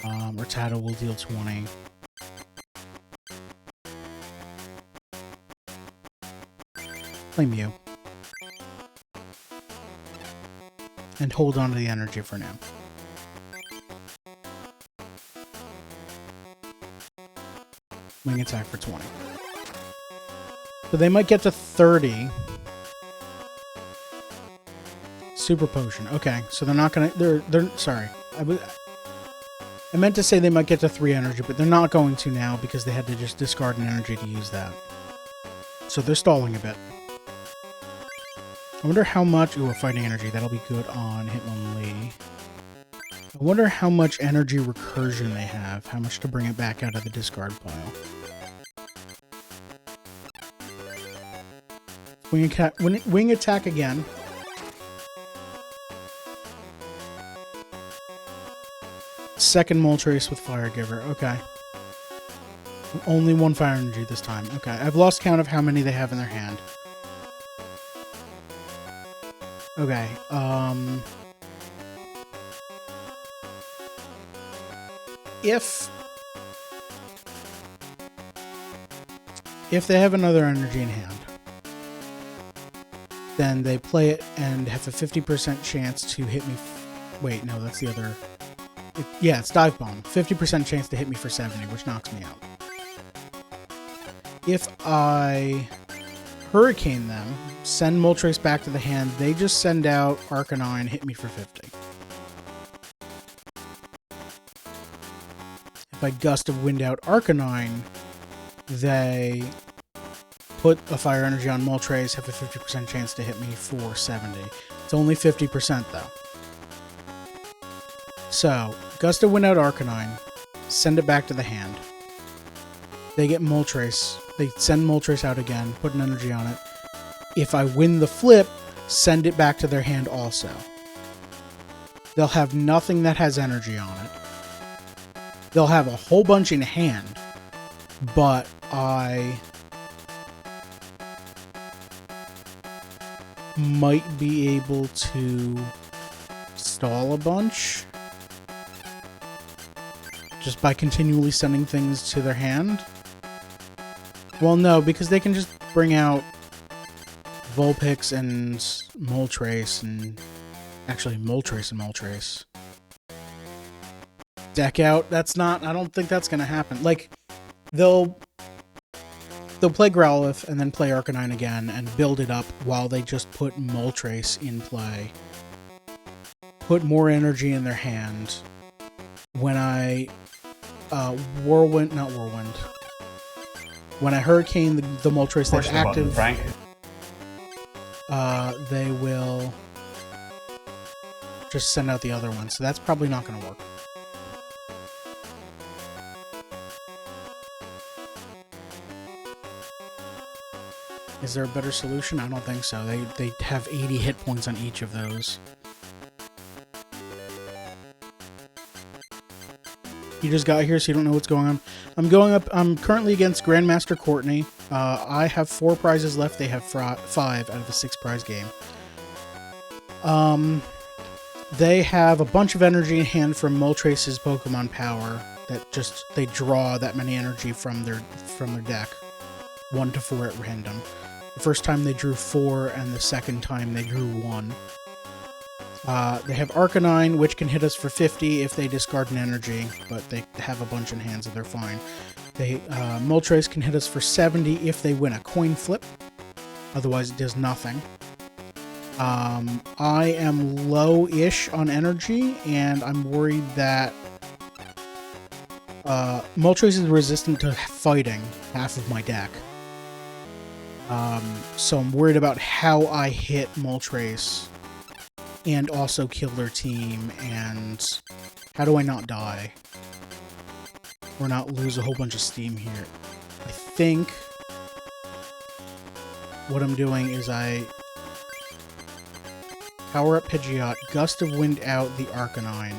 Rattata will deal 20. Play Mew. And hold on to the energy for now. Wing Attack for 20. So they might get to 30. Super Potion. Okay, so they're not gonna. They're sorry. I meant to say they might get to 3 energy, but they're not going to now because they had to just discard an energy to use that. So they're stalling a bit. I wonder how much. Ooh, a Fighting Energy. That'll be good on Hitmonlee. I wonder how much energy recursion they have. How much to bring it back out of the discard pile. Wing Attack again. Second Moltres with Fire Giver. Okay. Only 1 Fire Energy this time. Okay. I've lost count of how many they have in their hand. Okay. If they have another energy in hand, then they play it and have a 50% chance to hit me. Wait, no, that's the other. Yeah, it's Dive Bomb. 50% chance to hit me for 70, which knocks me out. If I Hurricane them, send Moltres back to the hand, they just send out Arcanine, hit me for 50. If I Gust of Wind out Arcanine, they put a Fire Energy on Moltres, have a 50% chance to hit me for 70. It's only 50% though. So, Gust of Wind out Arcanine, send it back to the hand. They get Moltres. They send Moltres out again, put an energy on it. If I win the flip, send it back to their hand also. They'll have nothing that has energy on it. They'll have a whole bunch in hand, but I might be able to stall a bunch just by continually sending things to their hand. Well, no, because they can just bring out Vulpix and Moltres and... Actually, Moltres and Moltres. Deck out? That's not... I don't think that's gonna happen. Like, they'll play Growlithe and then play Arcanine again and build it up while they just put Moltres in play. Put more energy in their hand. When I... Whirlwind... Not Whirlwind. When I Hurricane the Moltres that's active... Frank. They will just send out the other one. So that's probably not going to work. Is there a better solution? I don't think so. They have 80 hit points on each of those. You just got here, so you don't know what's going on. I'm going up. I'm currently against Grandmaster Courtney. I have 4 prizes left. They have 5 out of a 6 prize game. They have a bunch of energy in hand from Moltres' Pokemon power that just they draw that many energy from their deck, 1 to 4 at random. The first time they drew 4, and the second time they drew 1. They have Arcanine, which can hit us for 50 if they discard an energy, but they have a bunch in hand, so they're fine. Moltres can hit us for 70 if they win a coin flip. Otherwise, it does nothing. I am low-ish on energy, and I'm worried that Moltres is resistant to fighting half of my deck. So I'm worried about how I hit Moltres and also kill their team, and how do I not die? Or not lose a whole bunch of steam here. I think what I'm doing is I power up Pidgeot, Gust of Wind out the Arcanine,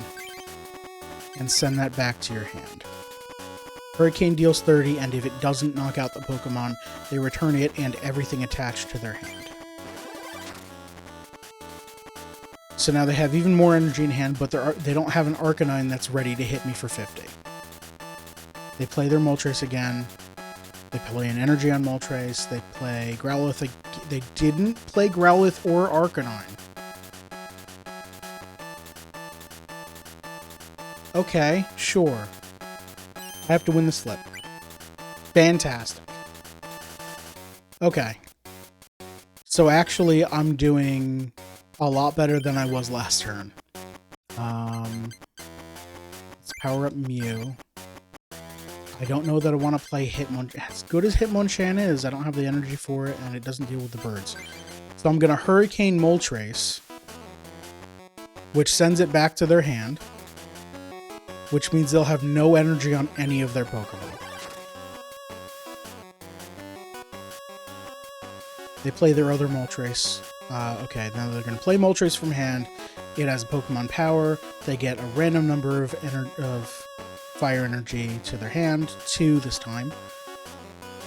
and send that back to your hand. Hurricane deals 30, and if it doesn't knock out the Pokemon, they return it and everything attached to their hand. So now they have even more energy in hand, but they don't have an Arcanine that's ready to hit me for 50. They play their Moltres again. They play an energy on Moltres. They play Growlithe. They didn't play Growlithe or Arcanine. Okay, sure. I have to win the slip. Fantastic. Okay. So actually, I'm doing a lot better than I was last turn. Let's power up Mew. I don't know that I want to play Hitmonchan. As good as Hitmonchan is, I don't have the energy for it, and it doesn't deal with the birds. So I'm going to Hurricane Moltres, which sends it back to their hand, which means they'll have no energy on any of their Pokemon. They play their other Moltres. Okay, now they're going to play Moltres from hand. It has a Pokemon power. They get a random number of fire energy to their hand, 2 this time.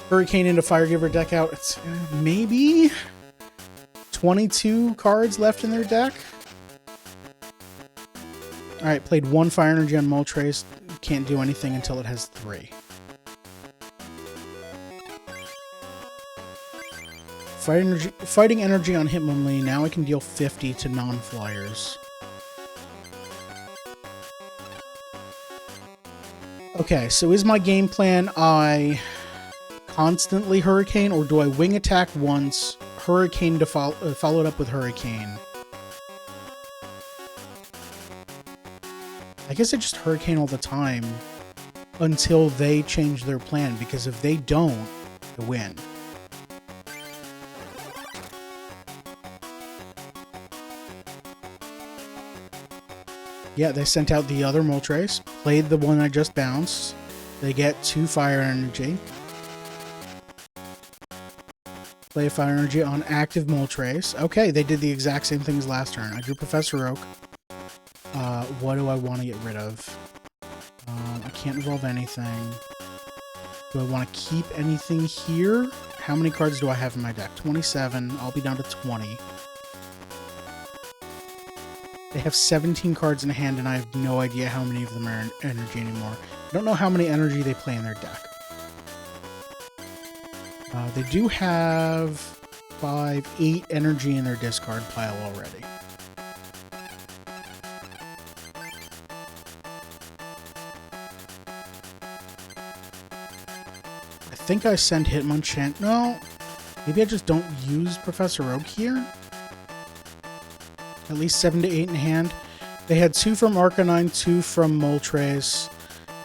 Hurricane into Fire Giver deck out. It's maybe 22 cards left in their deck. Alright, played 1 Fire Energy on Moltres. Can't do anything until it has 3. Fighting energy on Hitmonlee. Now I can deal 50 to non-flyers. Okay, so is my game plan I constantly Hurricane, or do I Wing Attack once, Hurricane to follow it up with Hurricane? I guess I just Hurricane all the time until they change their plan, because if they don't, I win. Yeah, they sent out the other Moltres, played the one I just bounced. They get 2 Fire Energy. Play a Fire Energy on active Moltres. Okay, they did the exact same thing as last turn. I drew Professor Oak. What do I want to get rid of? I can't evolve anything. Do I want to keep anything here? How many cards do I have in my deck? 27. I'll be down to 20. They have 17 cards in hand, and I have no idea how many of them are energy anymore. I don't know how many energy they play in their deck. They do have 8 energy in their discard pile already. I think I send Hitmonchan. No, maybe I just don't use Professor Oak here. At least 7 to 8 in hand. They had 2 from Arcanine, 2 from Moltres,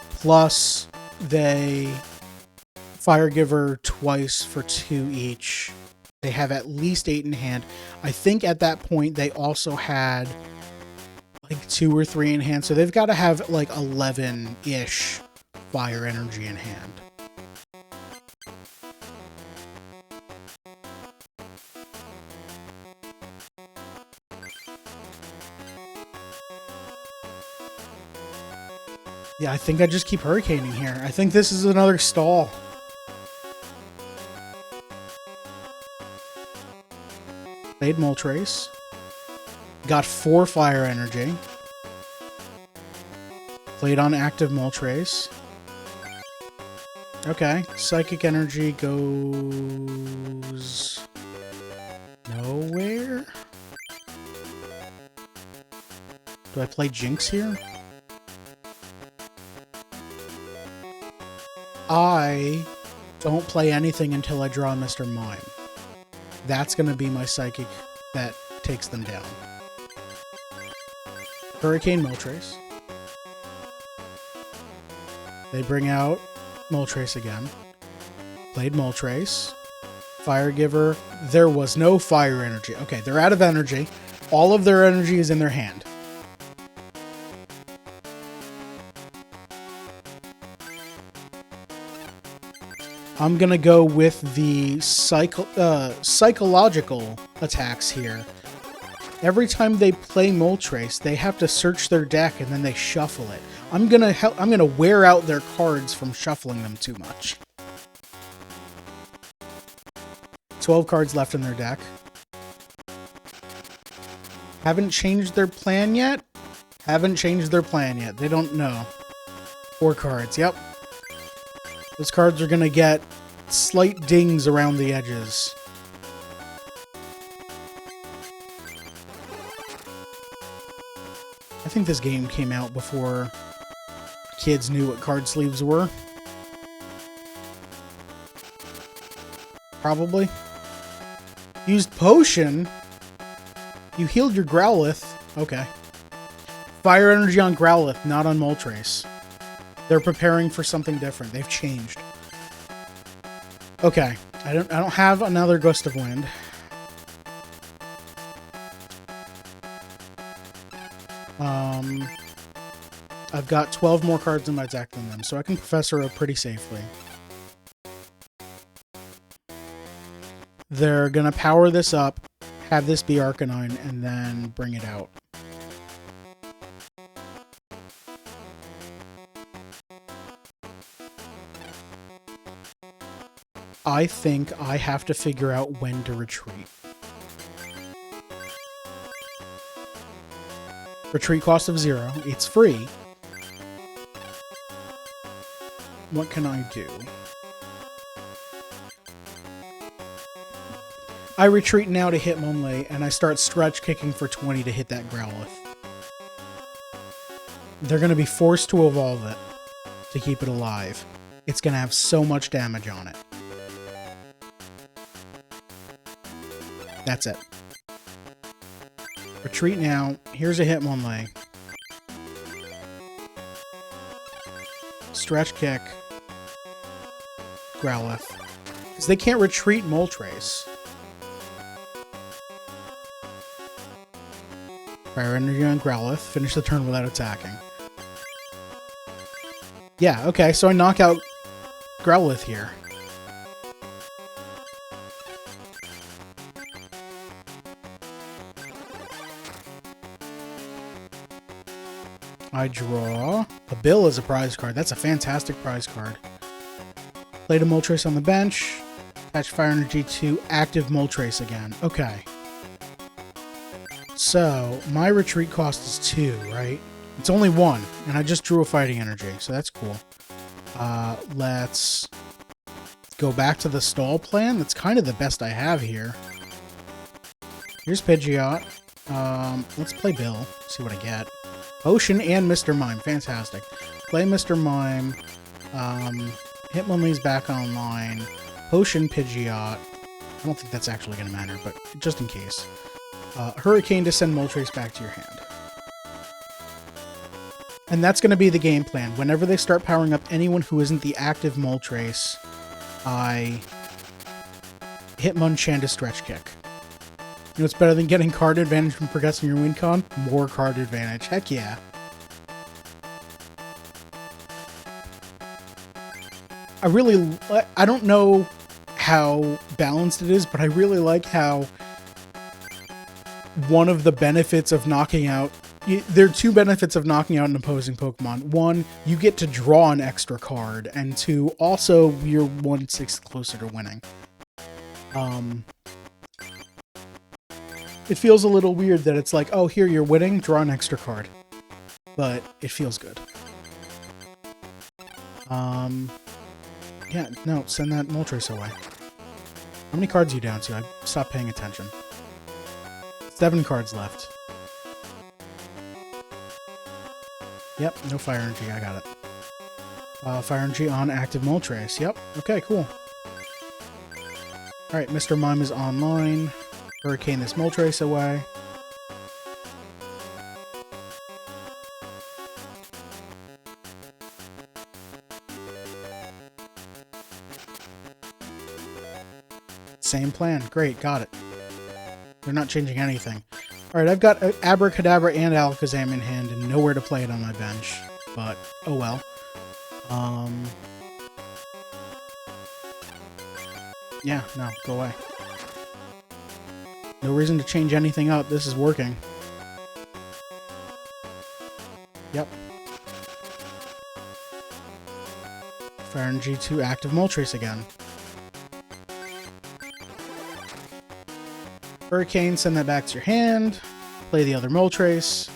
plus they Fire Giver twice for 2 each. They have at least 8 in hand. I think at that point they also had like 2 or 3 in hand, so they've got to have like 11-ish fire energy in hand. Yeah, I think I just keep Hurricaning here. I think this is another stall. Played Moltres. Got 4 fire energy. Played on active Moltres. Okay, psychic energy goes nowhere. Do I play Jinx here? I don't play anything until I draw Mr. Mime. That's going to be my psychic that takes them down. Hurricane Moltres. They bring out Moltres again. Played Moltres. Fire Giver. There was no fire energy. Okay, they're out of energy. All of their energy is in their hand. I'm gonna go with the psychological attacks here. Every time they play Moltres, they have to search their deck and then they shuffle it. I'm gonna wear out their cards from shuffling them too much. 12 cards left in their deck. Haven't changed their plan yet? Haven't changed their plan yet. They don't know. 4 cards, yep. Those cards are gonna get slight dings around the edges. I think this game came out before kids knew what card sleeves were. Probably. Used potion. You healed your Growlithe. Okay. Fire energy on Growlithe, not on Moltres. They're preparing for something different. They've changed. Okay. I don't have another Gust of Wind. I've got 12 more cards in my deck than them, so I can Professor Oak pretty safely. They're gonna power this up, have this be Arcanine, and then bring it out. I think I have to figure out when to retreat. Retreat cost of 0. It's free. What can I do? I retreat now to hit Hitmonlee, and I start stretch kicking for 20 to hit that Growlithe. They're going to be forced to evolve it to keep it alive. It's going to have so much damage on it. That's it. Retreat now. Here's a Hitmonlee. Stretch kick. Growlithe. Because they can't retreat Moltres. Fire energy on Growlithe. Finish the turn without attacking. Yeah, okay, so I knock out Growlithe here. I draw a Bill as a prize card. That's a fantastic prize card. Played a Moltres on the bench. Attach fire energy to active Moltres again. Okay. So, my retreat cost is 2, right? It's only 1, and I just drew a fighting energy, so that's cool. Let's go back to the stall plan. That's kind of the best I have here. Here's Pidgeot. Let's play Bill. See what I get. Potion and Mr. Mime. Fantastic. Play Mr. Mime. Hitmonlee's back online. Potion Pidgeot. I don't think that's actually going to matter, but just in case. Hurricane to send Moltres back to your hand. And that's going to be the game plan. Whenever they start powering up anyone who isn't the active Moltres, I Hitmonchan to stretch kick. You know what's better than getting card advantage from progressing your win con? More card advantage. Heck yeah. I don't know how balanced it is, but I really like how one of the benefits of knocking out... There are 2 benefits of knocking out an opposing Pokemon. 1, you get to draw an extra card, and 2, also you're 1/6 closer to winning. It feels a little weird that it's like, oh, here, you're winning, draw an extra card. But it feels good. Yeah, no, send that Moltres away. How many cards are you down to? I stopped paying attention. 7 cards left. Yep, no Fire Energy, I got it. Fire Energy on active Moltres. Yep, okay, cool. Alright, Mr. Mime is online. Hurricane this Moltres away. Same plan. Great, got it. They're not changing anything. Alright, I've got Abracadabra and Alakazam in hand and nowhere to play it on my bench. But, oh well. Yeah, no, go away. No reason to change anything up. This is working. Yep. Fire Energy to active Moltres again. Hurricane, send that back to your hand. Play the other Moltres.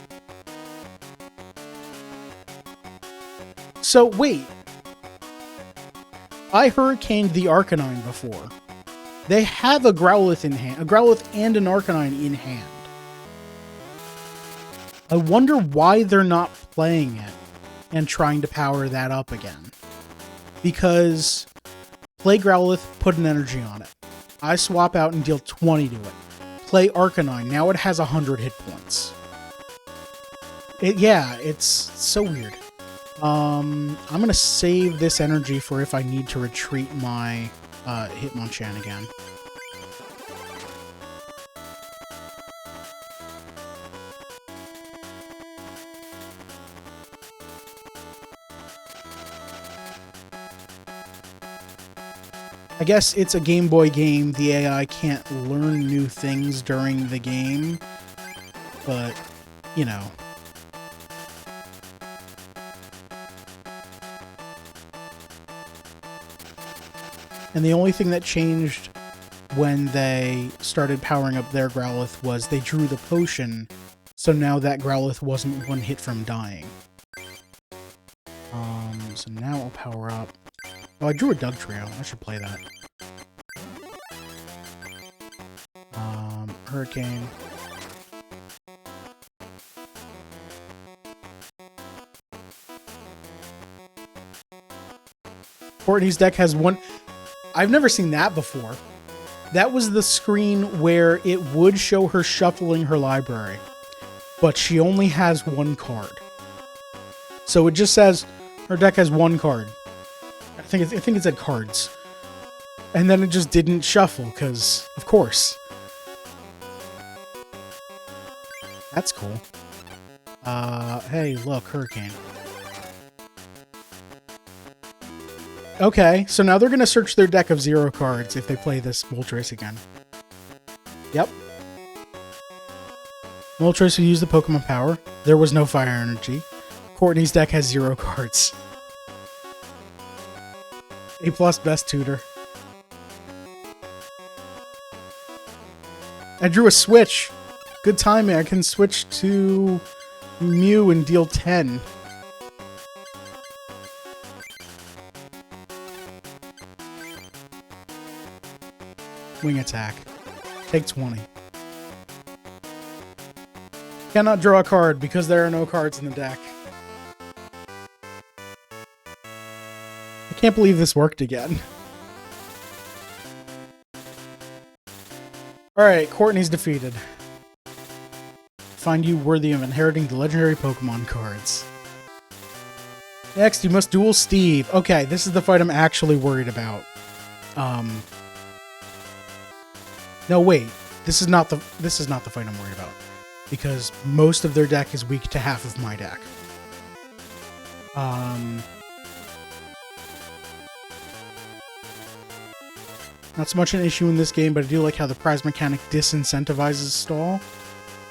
So, wait. I Hurricaned the Arcanine before. They have a Growlithe in hand. A Growlithe and an Arcanine in hand. I wonder why they're not playing it and trying to power that up again. Because play Growlithe, put an energy on it. I swap out and deal 20 to it. Play Arcanine. Now it has 100 hit points. Yeah, it's so weird. I'm gonna save this energy for if I need to retreat my Hitmonchan again. I guess it's a Game Boy game. The AI can't learn new things during the game, but, you know. And the only thing that changed when they started powering up their Growlithe was they drew the potion, so now that Growlithe wasn't one hit from dying. So now I'll power up. Oh, I drew a Dugtrio. I should play that. Hurricane. Courtney's deck has one... I've never seen that before. That was the screen where it would show her shuffling her library, but she only has one card. So it just says her deck has one card. I think it said cards. And then it just didn't shuffle, because, of course. That's cool. Hey, look, Hurricane. Okay, so now they're going to search their deck of 0 cards if they play this Moltres again. Yep. Moltres will use the Pokemon power. There was no Fire Energy. Courtney's deck has 0 cards. A+ best tutor. I drew a switch. Good timing. I can switch to Mew and deal 10. Wing attack. Take 20. Cannot draw a card because there are no cards in the deck. I can't believe this worked again. Alright, Courtney's defeated. Find you worthy of inheriting the legendary Pokemon cards. Next, you must duel Steve. Okay, this is the fight I'm actually worried about. No, wait. This is not the fight I'm worried about. Because most of their deck is weak to half of my deck. Not so much an issue in this game, but I do like how the prize mechanic disincentivizes stall.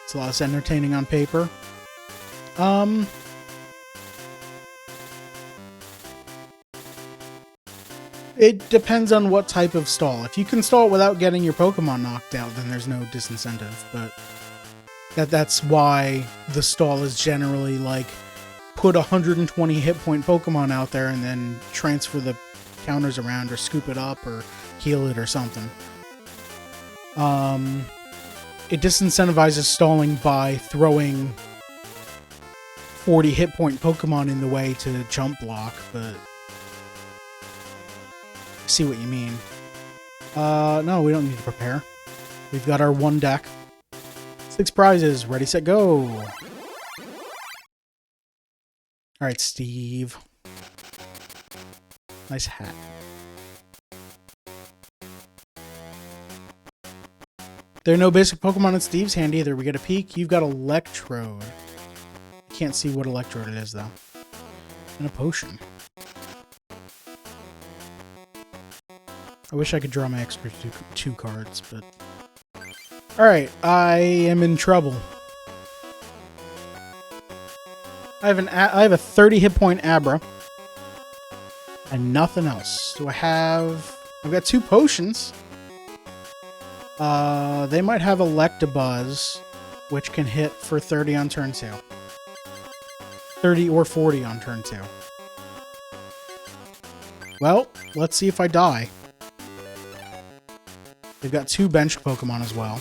It's a lot less entertaining on paper. It depends on what type of stall. If you can stall it without getting your Pokemon knocked out, then there's no disincentive. But that's why the stall is generally like put 120 hit point Pokemon out there and then transfer the counters around or scoop it up or heal it or something. It disincentivizes stalling by throwing 40 hit point Pokemon in the way to jump block, but I see what you mean. No, we don't need to prepare. We've got our one deck. 6 prizes. Ready, set, go. Alright, Steve. Nice hat. There are no basic Pokemon in Steve's hand either. We get a peek. You've got Electrode. Can't see what Electrode it is, though. And a potion. I wish I could draw my extra two cards, but... Alright, I am in trouble. I have a 30 hit point Abra. And nothing else. Do I have... I've got 2 potions. They might have Electabuzz, which can hit for 30 on turn 2. 30 or 40 on turn 2. Well, let's see if I die. They've got 2 bench Pokemon as well.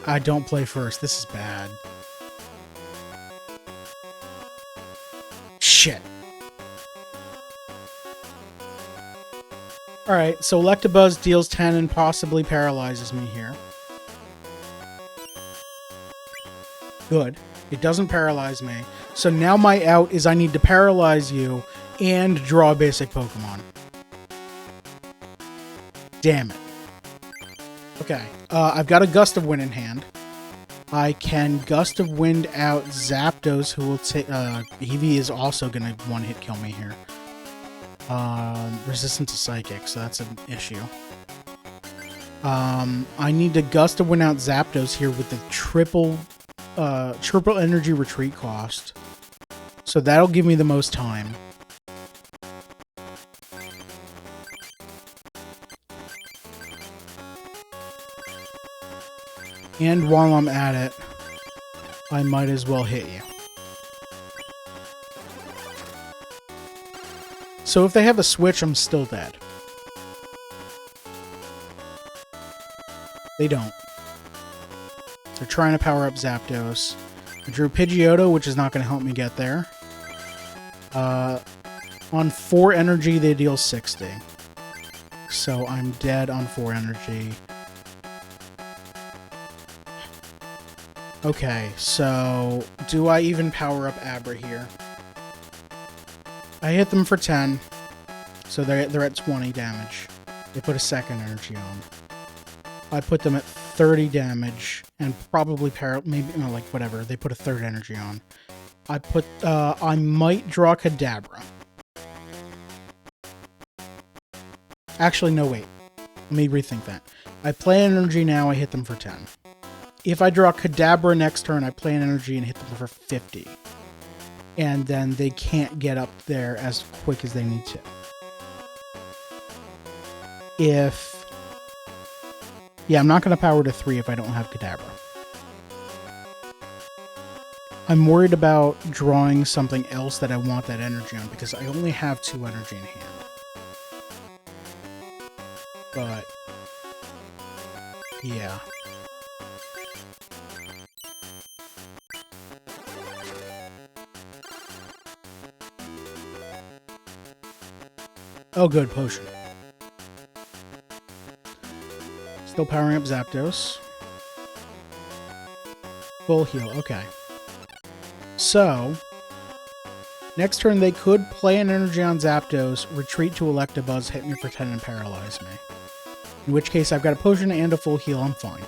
I don't play first. This is bad. Shit. Alright, so Electabuzz deals 10 and possibly paralyzes me here. Good. It doesn't paralyze me. So now my out is I need to paralyze you and draw a basic Pokemon. Damn it. Okay, I've got a Gust of Wind in hand. I can Gust of Wind out Zapdos, who will take... Eevee is also going to one-hit kill me here. Resistant to Psychic, so that's an issue. I need to Gust of Wind out Zapdos here with the triple energy retreat cost. So that'll give me the most time. And while I'm at it, I might as well hit you. So if they have a switch, I'm still dead. They don't. They're trying to power up Zapdos. I drew Pidgeotto, which is not going to help me get there. On 4 energy, they deal 60. So I'm dead on 4 energy. Okay, so do I even power up Abra here? I hit them for 10, so they're at 20 damage. They put a second energy on. I put them at 30 damage and probably maybe no, like whatever. They put a third energy on. I might draw Kadabra. Actually, no, wait. Let me rethink that. I play an energy now. I hit them for 10. If I draw Kadabra next turn, I play an energy and hit them for 50. And then they can't get up there as quick as they need to. Yeah, I'm not going to power to 3 if I don't have Kadabra. I'm worried about drawing something else that I want that energy on, because I only have 2 energy in hand. But, yeah. Oh, good, potion. Still powering up Zapdos. Full heal, okay. So, next turn they could play an energy on Zapdos, retreat to Electabuzz, hit me for 10 and paralyze me. In which case I've got a potion and a full heal, I'm fine.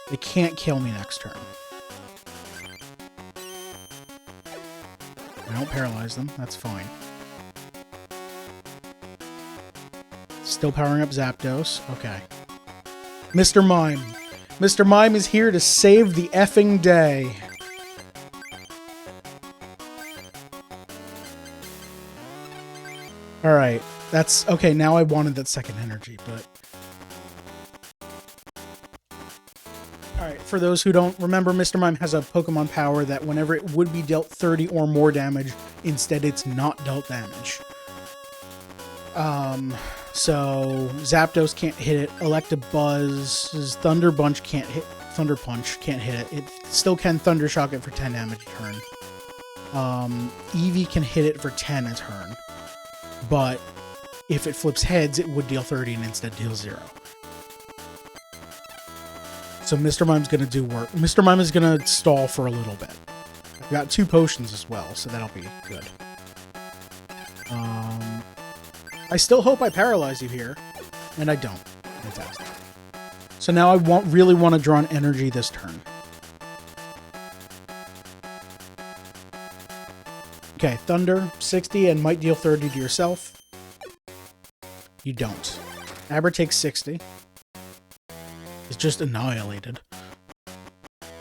They can't kill me next turn. I don't paralyze them, that's fine. Still powering up Zapdos, okay. Mr. Mime, Mr. Mime is here to save the effing day. Alright, that's... Okay, now I wanted that second energy, but... Alright, for those who don't remember, Mr. Mime has a Pokemon power that whenever it would be dealt 30 or more damage, instead it's not dealt damage. So Zapdos can't hit it, Electabuzz's Thunder Punch can't hit it. It still can Thunder Shock it for 10 damage a turn. Eevee can hit it for 10 a turn. But if it flips heads, it would deal 30 and instead deal 0. So Mr. Mime's going to do work. Mr. Mime is going to stall for a little bit. I've got 2 potions as well, so that'll be good. I still hope I paralyze you here, and I don't. Fantastic. So now I really want to draw an energy this turn. Okay, Thunder, 60, and might deal 30 to yourself. You don't. Abra takes 60. It's just annihilated.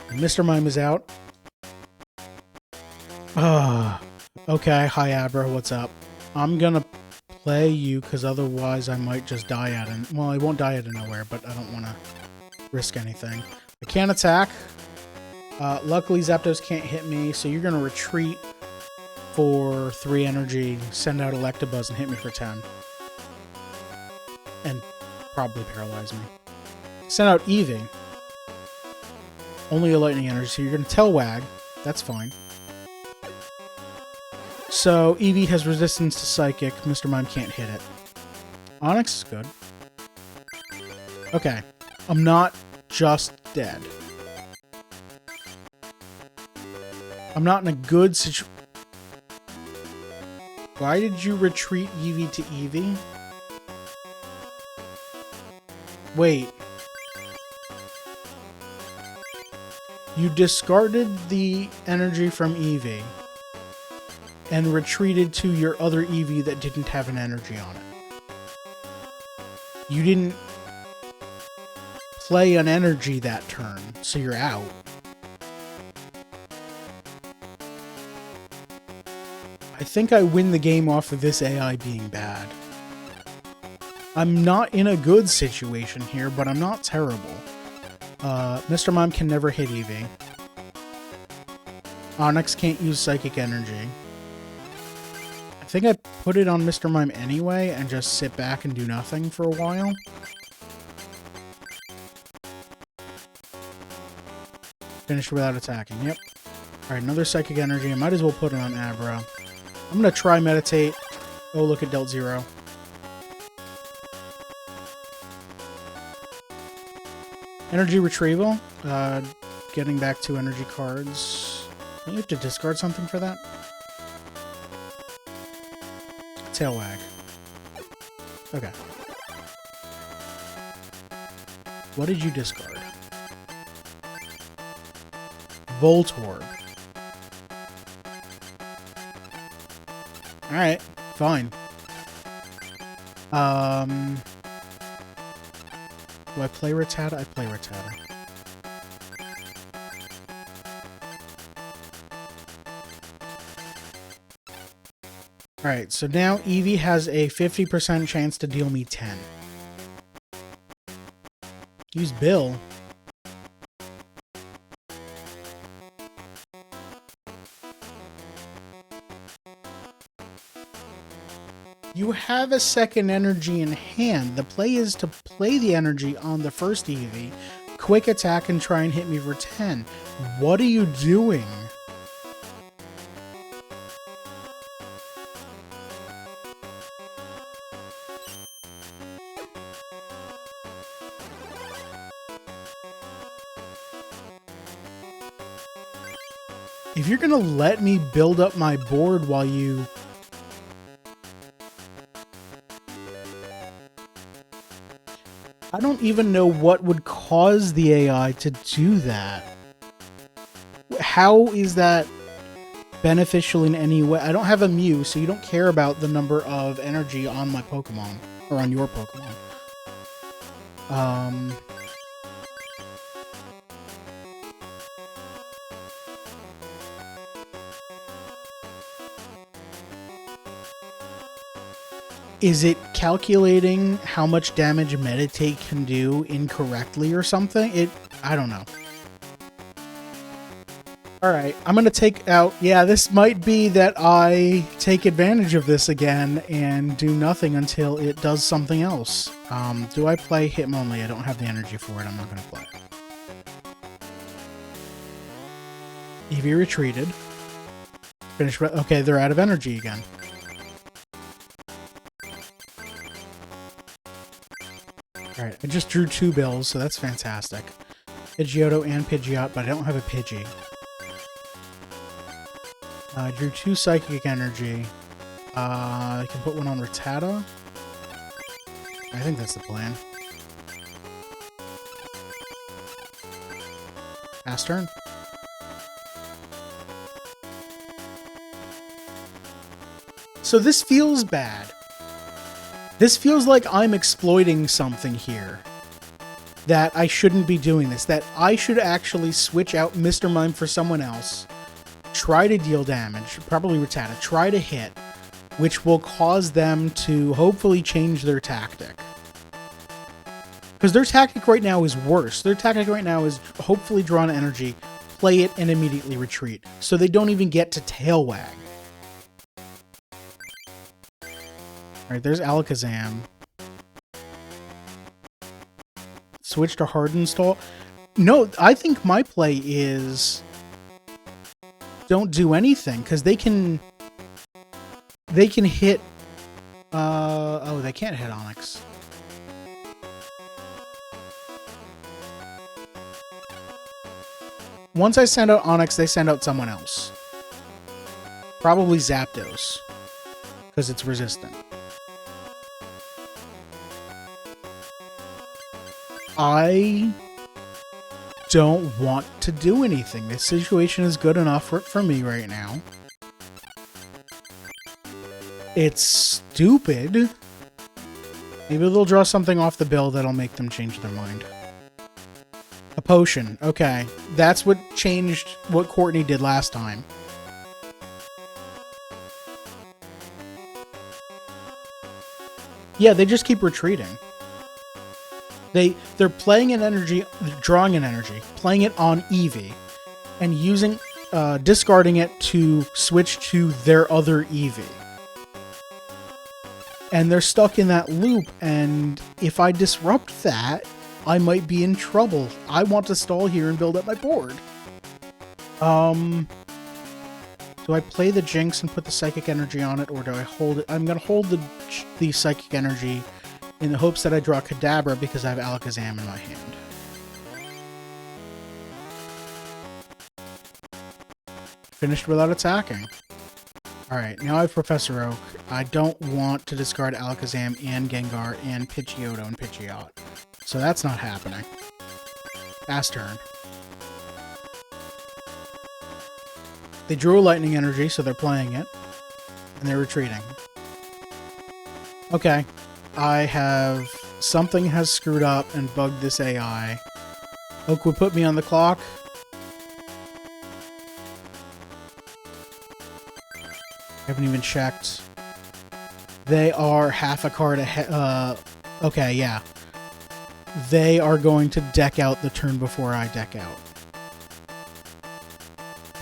And Mr. Mime is out. Okay, hi Abra, what's up? I'm gonna play you, because otherwise I might just die out of... Well, I won't die out of nowhere, but I don't want to risk anything. I can't attack. Luckily, Zapdos can't hit me, so you're going to retreat for 3 energy, send out Electabuzz, and hit me for 10. And probably paralyze me. Send out Eevee. Only a lightning energy, so you're going to Tail Wag. That's fine. So, Eevee has resistance to Psychic. Mr. Mime can't hit it. Onyx is good. Okay. I'm not just dead. I'm not in a good situation. Why did you retreat Eevee to Eevee? Wait. You discarded the energy from Eevee and retreated to your other Eevee that didn't have an energy on it. You didn't play an energy that turn, so you're out. I think I win the game off of this AI being bad. I'm not in a good situation here, but I'm not terrible. Mr. Mime can never hit Eevee. Onyx can't use Psychic Energy. I think I put it on Mr. Mime anyway and just sit back and do nothing for a while. Finish without attacking, yep. Alright, another Psychic Energy. I might as well put it on Abra. I'm gonna try Meditate. Oh, look, at dealt 0. Energy Retrieval. Getting back 2 energy cards. Don't you have to discard something for that? Tail Wag. Okay. What did you discard? Voltorb. Alright, fine. Do I play Rattata? I play Rattata. Alright, so now Eevee has a 50% chance to deal me 10. Use Bill. You have a second energy in hand. The play is to play the energy on the first Eevee, quick attack, and try and hit me for 10. What are you doing? If you're gonna let me build up my board while you... I don't even know what would cause the AI to do that. How is that beneficial in any way? I don't have a Mew, so you don't care about the number of energy on my Pokemon, or on your Pokemon. Is it calculating how much damage Meditate can do incorrectly or something? I don't know. Alright, I'm gonna take out... Yeah, this might be that I take advantage of this again and do nothing until it does something else. Do I play Hitmonlee? I don't have the energy for it. I'm not gonna play. Eevee retreated. Finish... Okay, they're out of energy again. Alright, I just drew 2 bills, so that's fantastic. Pidgeotto and Pidgeot, but I don't have a Pidgey. I drew 2 Psychic Energy. I can put one on Rattata. I think that's the plan. Pass turn. So this feels bad. This feels like I'm exploiting something here. That I shouldn't be doing this. That I should actually switch out Mr. Mime for someone else. Try to deal damage. Probably Rattata. Try to hit. Which will cause them to hopefully change their tactic. Because their tactic right now is worse. Their tactic right now is hopefully draw an energy, play it, and immediately retreat. So they don't even get to tail wag. Alright, there's Alakazam. Switch to Harden Stall. No, I think my play is... don't do anything, because they can hit... oh, they can't hit Onix. Once I send out Onix, they send out someone else. Probably Zapdos, because it's resistant. I don't want to do anything. This situation is good enough for me right now. It's stupid. Maybe they'll draw something off the bill that'll make them change their mind. A potion. Okay. That's what changed what Courtney did last time. Yeah, they just keep retreating. They're playing an energy, drawing an energy, playing it on Eevee, and using, discarding it to switch to their other Eevee. And they're stuck in that loop, and if I disrupt that, I might be in trouble. I want to stall here and build up my board. Do I play the Jinx and put the Psychic Energy on it, or do I hold it? I'm going to hold the Psychic Energy in the hopes that I draw Kadabra because I have Alakazam in my hand. Finished without attacking. Alright, now I have Professor Oak. I don't want to discard Alakazam and Gengar and Pidgeotto and Pidgeot. So that's not happening. Pass turn. They drew a Lightning Energy, so they're playing it. And they're retreating. Okay. I have... something has screwed up and bugged this AI. Oak would put me on the clock. I haven't even checked. They are half a card ahead. Okay, yeah. They are going to deck out the turn before I deck out.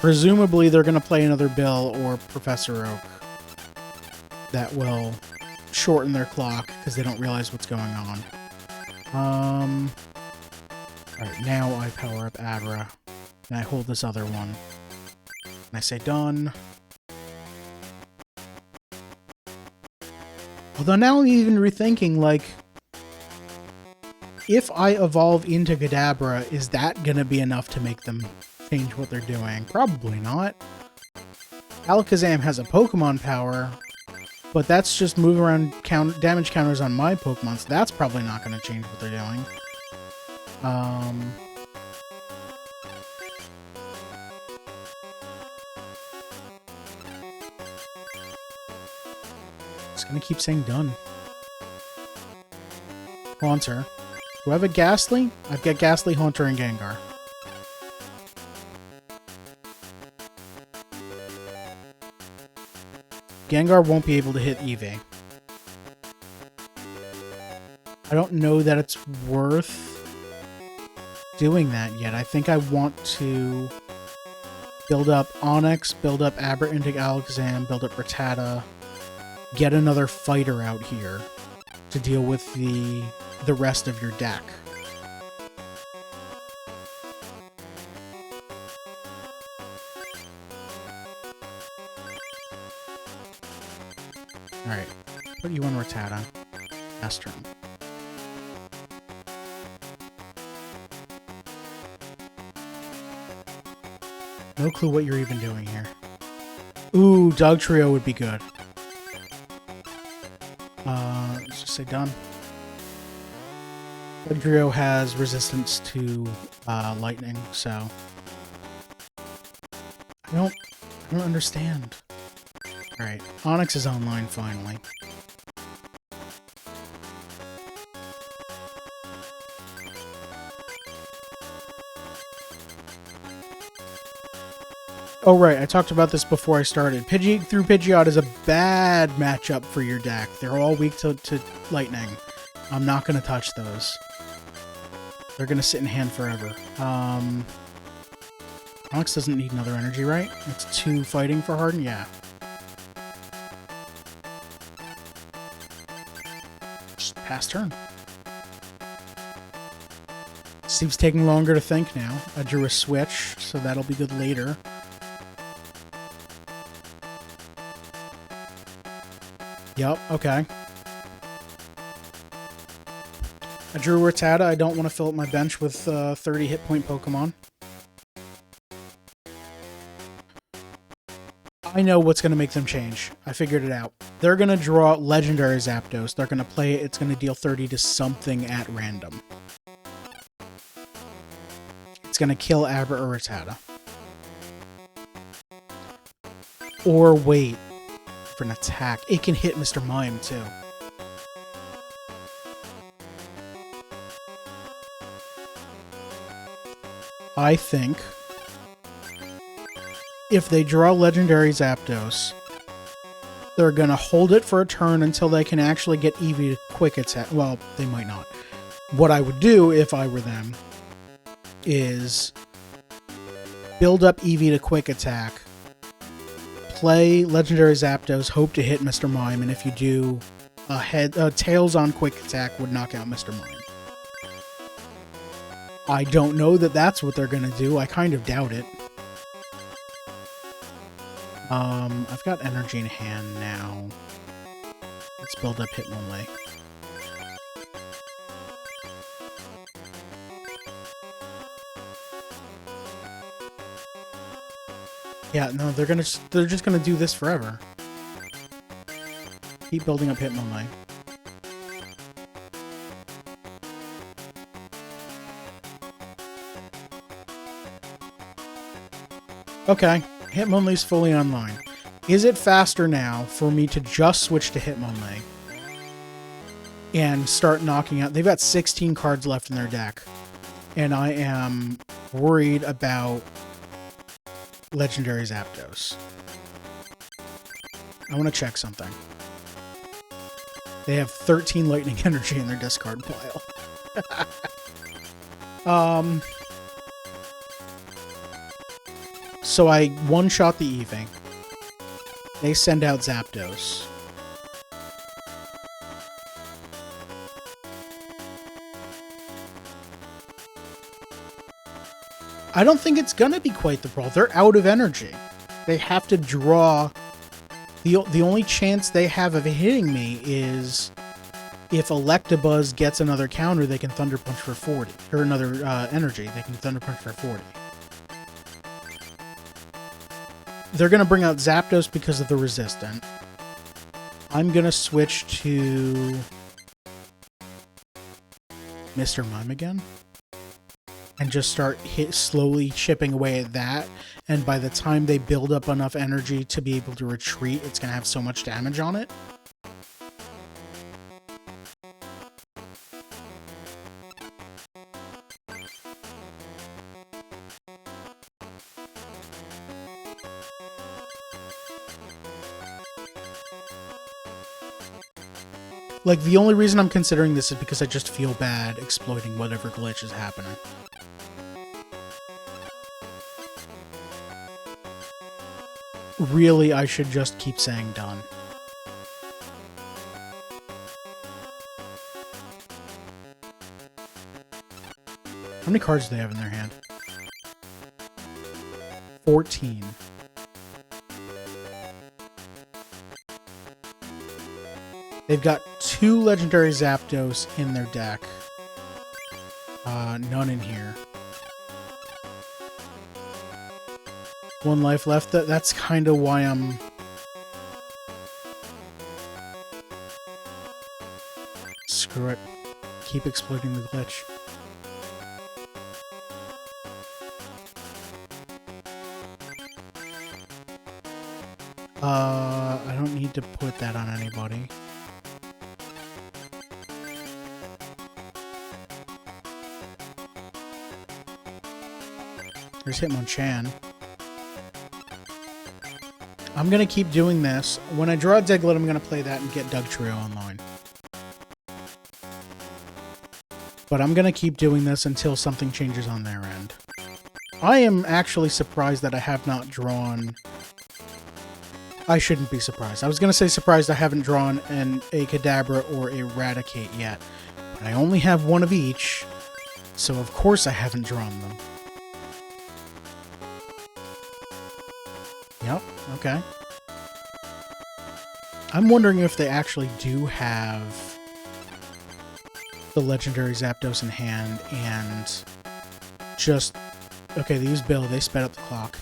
Presumably, they're going to play another Bill or Professor Oak. That will shorten their clock because they don't realize what's going on. Alright, now I power up Abra. And I hold this other one. And I say done. Although now I'm even rethinking, like, if I evolve into Kadabra, is that gonna be enough to make them change what they're doing? Probably not. Alakazam has a Pokemon power, but that's just move around damage counters on my Pokemon, so that's probably not gonna change what they're doing. Just gonna keep saying done. Haunter. Do I have a Ghastly? I've got Ghastly, Haunter, and Gengar. Gengar won't be able to hit Eevee. I don't know that it's worth doing that yet. I think I want to build up Onyx, build up Aberrantic Alakazam, build up Rattata, get another fighter out here to deal with the rest of your deck. Alright, put you on Rattata. Last turn. No clue what you're even doing here. Ooh, Dog Trio would be good. Let's just say done. Dog Trio has resistance to lightning, so I don't understand. Alright, Onyx is online finally. Oh right, I talked about this before I started. Pidgey through Pidgeot is a bad matchup for your deck. They're all weak to lightning. I'm not going to touch those. They're going to sit in hand forever. Onyx doesn't need another energy, right? It's 2 fighting for Harden? Yeah. Just pass turn. Seems taking longer to think now. I drew a switch, so that'll be good later. Yep, okay. I drew Rattata. I don't want to fill up my bench with 30 hit point Pokemon. I know what's going to make them change. I figured it out. They're going to draw Legendary Zapdos. They're going to play it. It's going to deal 30 to something at random. It's going to kill Aber or Rattata. Or wait for an attack. It can hit Mr. Mime, too. I think if they draw Legendary Zapdos, they're going to hold it for a turn until they can actually get Eevee to quick attack. Well, they might not. What I would do if I were them is build up Eevee to quick attack, play Legendary Zapdos, hope to hit Mr. Mime, and if you do, Tails on quick attack would knock out Mr. Mime. I don't know that that's what they're going to do. I kind of doubt it. I've got energy in hand now. Let's build up Hitmonlee. Yeah, no, they're just gonna do this forever. Keep building up Hitmonlee. Okay, Hitmonlee's fully online. Is it faster now for me to just switch to Hitmonlee and start knocking out... They've got 16 cards left in their deck, and I am worried about Legendary Zapdos. I want to check something. They have 13 Lightning Energy in their discard pile. So I one-shot the Eevee. They send out Zapdos. I don't think it's gonna be quite the brawl. They're out of energy. They have to draw... The only chance they have of hitting me is if Electabuzz gets another counter, they can Thunder Punch for 40. Or another energy, they can Thunder Punch for 40. They're going to bring out Zapdos because of the resistant. I'm going to switch to Mr. Mime again. And just start slowly chipping away at that. And by the time they build up enough energy to be able to retreat, it's going to have so much damage on it. Like, the only reason I'm considering this is because I just feel bad exploiting whatever glitch is happening. Really, I should just keep saying done. How many cards do they have in their hand? 14. They've got 2 legendary Zapdos in their deck. None in here. 1 life left. That's kind of why I'm... Screw it. Keep exploiting the glitch. I don't need to put that on anybody. There's Hitmonchan. I'm gonna keep doing this. When I draw a Diglett, I'm gonna play that and get Dugtrio online. But I'm gonna keep doing this until something changes on their end. I am actually surprised that I have not drawn... I shouldn't be surprised. I was gonna say surprised I haven't drawn a Kadabra or a Raticate yet. But I only have 1 of each, so of course I haven't drawn them. Yep, okay. I'm wondering if they actually do have the legendary Zapdos in hand and just... Okay, they used Bill. They sped up the clock.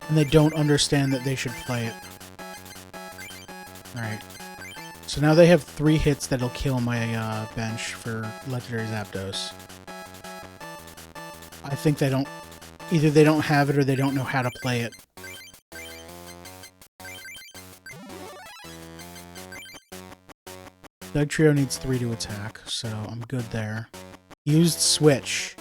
And they don't understand that they should play it. Alright. So now they have 3 hits that'll kill my bench for legendary Zapdos. I think they don't... Either they don't have it or they don't know how to play it. Dugtrio needs 3 to attack, so I'm good there. Used Switch.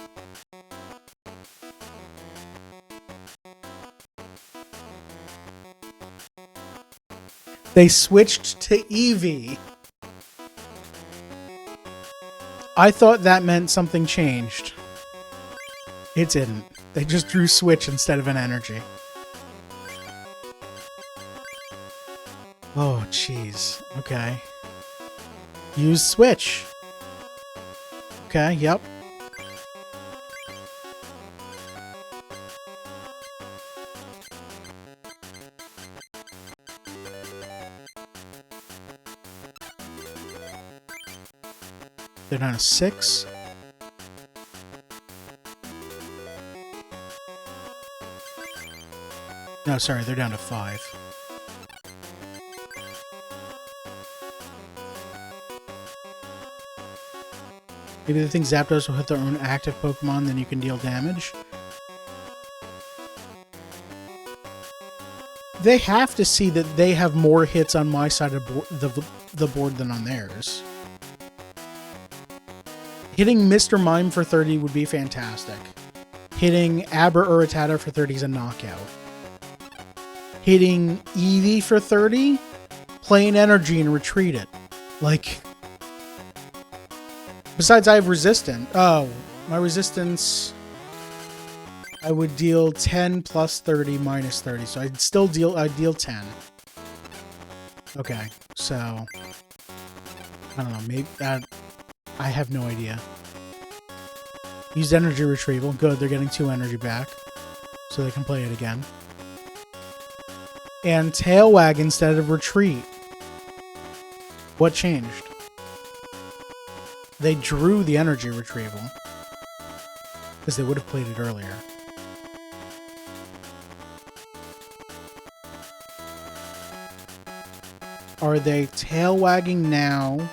They switched to Eevee. I thought that meant something changed. It didn't. They just drew Switch instead of an energy. Oh, jeez. Okay. Use Switch. Okay, yep. They're down to 6. No, sorry, they're down to 5. Maybe they think Zapdos will hit their own active Pokemon, then you can deal damage. They have to see that they have more hits on my side of the board than on theirs. Hitting Mr. Mime for 30 would be fantastic. Hitting Aber or Rattata for 30 is a knockout. Hitting Eevee for 30, play an energy and retreat it. Like... Besides, I have resistance. Oh, my resistance... I would deal 10 plus 30 minus 30, so I'd deal 10. Okay, so... I don't know, maybe that... I have no idea. Used energy retrieval. Good, they're getting 2 energy back. So they can play it again. And tail wag instead of retreat. What changed? They drew the energy retrieval. Because they would have played it earlier. Are they tail wagging now?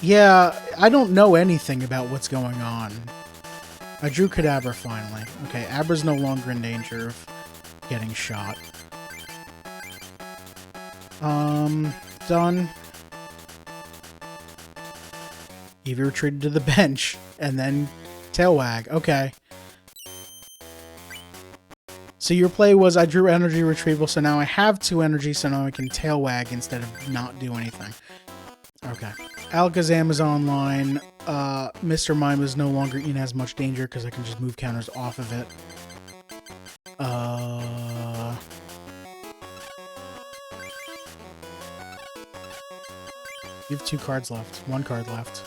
Yeah, I don't know anything about what's going on. I drew Kadabra finally. Okay, Abra's no longer in danger of getting shot. Done. Eevee retreated to the bench, and then tail wag. Okay. So your play was I drew energy retrieval, so now I have 2 energy, so now I can tail wag instead of not do anything. Okay. Alakazam is online. Mr. Mime is no longer in as much danger because I can just move counters off of it. You have 2 cards left. 1 card left.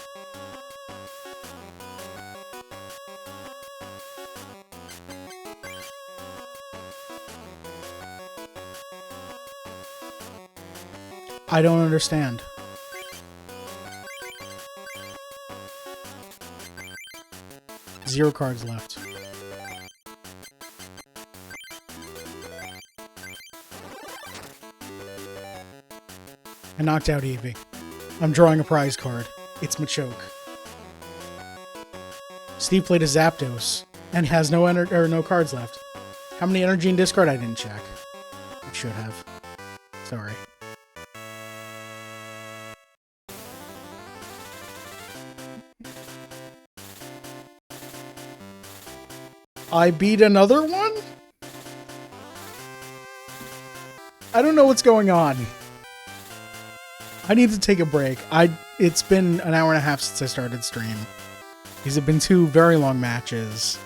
I don't understand. Zero cards left. I knocked out Eevee. I'm drawing a prize card. It's Machoke. Steve played a Zapdos and has no cards left. How many energy in discard? I didn't check. I should have. Sorry. I beat another one? I don't know what's going on. I need to take a break. It's been an hour and a half since I started stream. These have been 2 very long matches.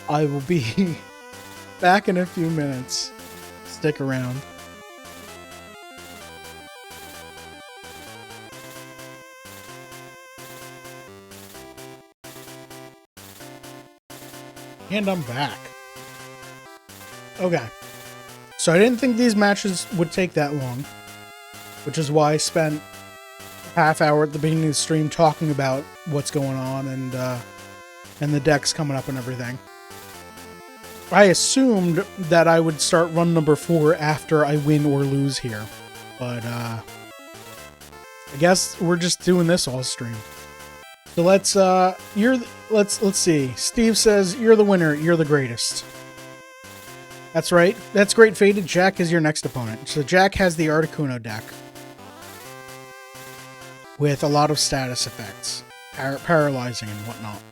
I will be back in a few minutes. Stick around. And I'm back. Okay. So I didn't think these matches would take that long, which is why I spent a half hour at the beginning of the stream talking about what's going on and the decks coming up and everything. I assumed that I would start run number 4 after I win or lose here, but I guess we're just doing this all stream. So let's see. Steve says you're the winner. You're the greatest. That's right. That's great. Faded. Jack is your next opponent. So Jack has the Articuno deck with a lot of status effects, paralyzing and whatnot.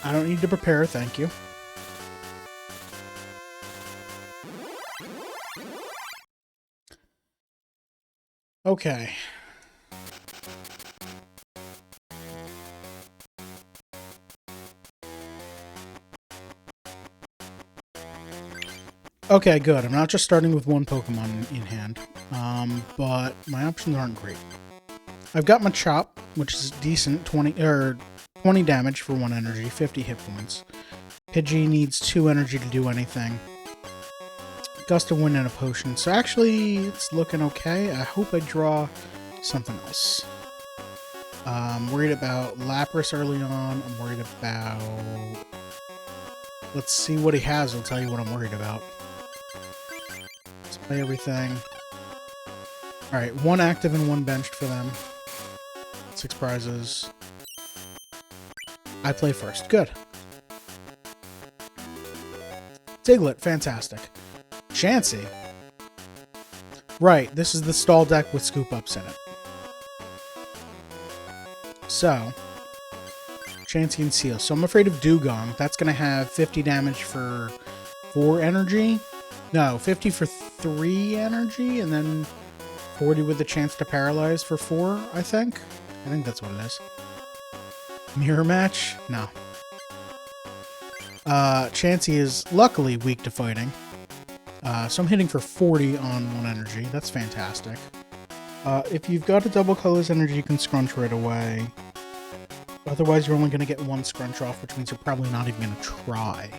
I don't need to prepare. Thank you. Okay. Okay, good. I'm not just starting with 1 Pokemon in hand, but my options aren't great. I've got my Chop, which is decent, 20 damage for 1 energy, 50 hit points. Pidgey needs 2 energy to do anything. Gust of Wind and a Potion. So actually, it's looking okay. I hope I draw something else. I'm worried about Lapras early on. I'm worried about... Let's see what he has. I'll tell you what I'm worried about. Let's play everything. Alright, 1 active and 1 benched for them. 6 prizes. I play first. Good. Diglett, fantastic. Chansey. Right, this is the stall deck with scoop ups in it. So, Chansey and Seal. So I'm afraid of Dugong. That's going to have 50 damage for 4 energy. No, 50 for 3 energy, and then 40 with the chance to paralyze for 4, I think. I think that's what it is. Mirror match? No. Chansey is luckily weak to fighting. So I'm hitting for 40 on 1 energy. That's fantastic. If you've got a double colors energy, you can scrunch right away. Otherwise, you're only going to get 1 scrunch off, which means you're probably not even going to try.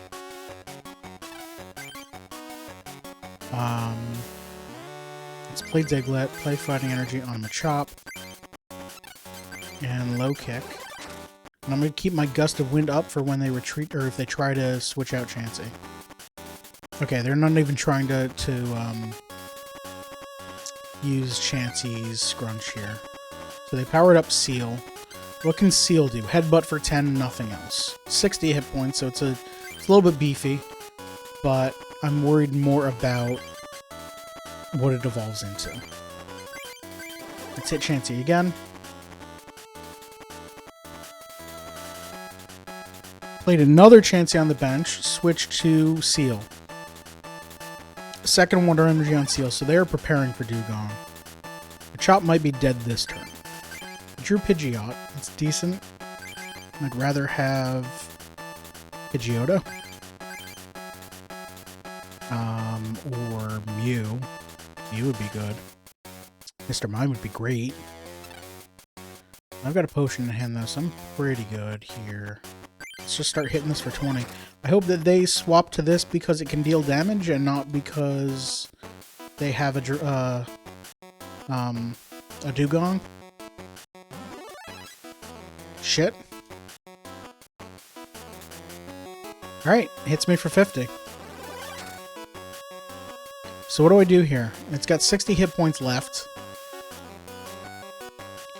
Let's play Diglett, play Fighting Energy on Machop, and Low Kick. And I'm going to keep my Gust of Wind up for when they retreat, or if they try to switch out Chansey. Okay, they're not even trying to use Chansey's Scrunch here. So they powered up Seal. What can Seal do? Headbutt for 10, nothing else. 60 hit points, so it's a little bit beefy, but I'm worried more about what it evolves into. Let's hit Chansey again. Played another Chansey on the bench. Switched to Seal. Second Wonder Energy on Seal, so they're preparing for Dugong. Chop might be dead this turn. Drew Pidgeot. That's decent. I'd rather have Pidgeotto. Or Mew. Mew would be good. Mr. Mime would be great. I've got a potion in hand though, so I'm pretty good here. Let's just start hitting this for 20. I hope that they swap to this because it can deal damage and not because they have a Dugong. Shit. Alright, hits me for 50. So what do I do here? It's got 60 hit points left.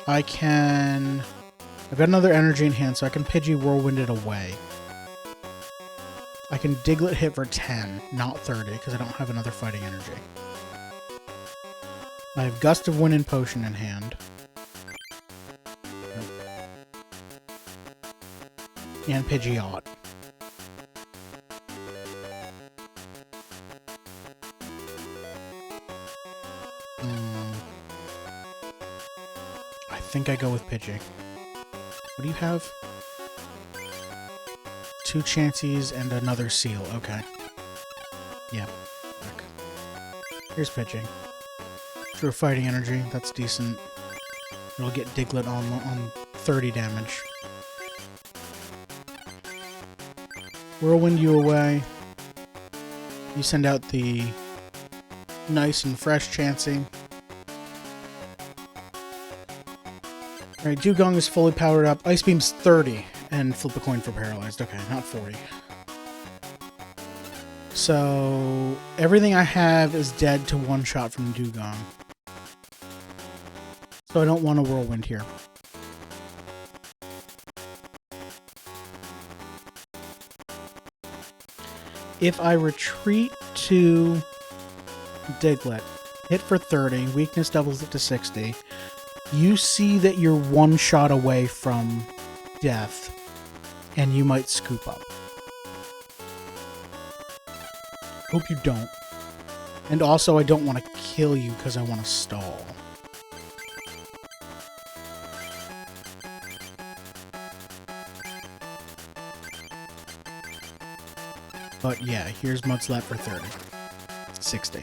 I've got another energy in hand, so I can Pidgey Whirlwind it away. I can Diglett hit for 10, not 30, because I don't have another fighting energy. I have Gust of Wind and Potion in hand. And Pidgeot. I think I go with Pidgey. What do you have? 2 Chanseys and another Seal. Okay. Yeah. Look. Here's Pidgey. Through fighting energy. That's decent. It'll get Diglett on 30 damage. Whirlwind you away. You send out the nice and fresh Chansey. Alright, Dugong is fully powered up. Ice Beam's 30. And flip a coin for paralyzed. Okay, not 40. So, everything I have is dead to one shot from Dugong. So I don't want a Whirlwind here. If I retreat to Diglett, hit for 30, weakness doubles it to 60, you see that you're one shot away from death, and you might scoop up. Hope you don't. And also, I don't want to kill you because I want to stall. But yeah, here's Mudslap for 30. 60.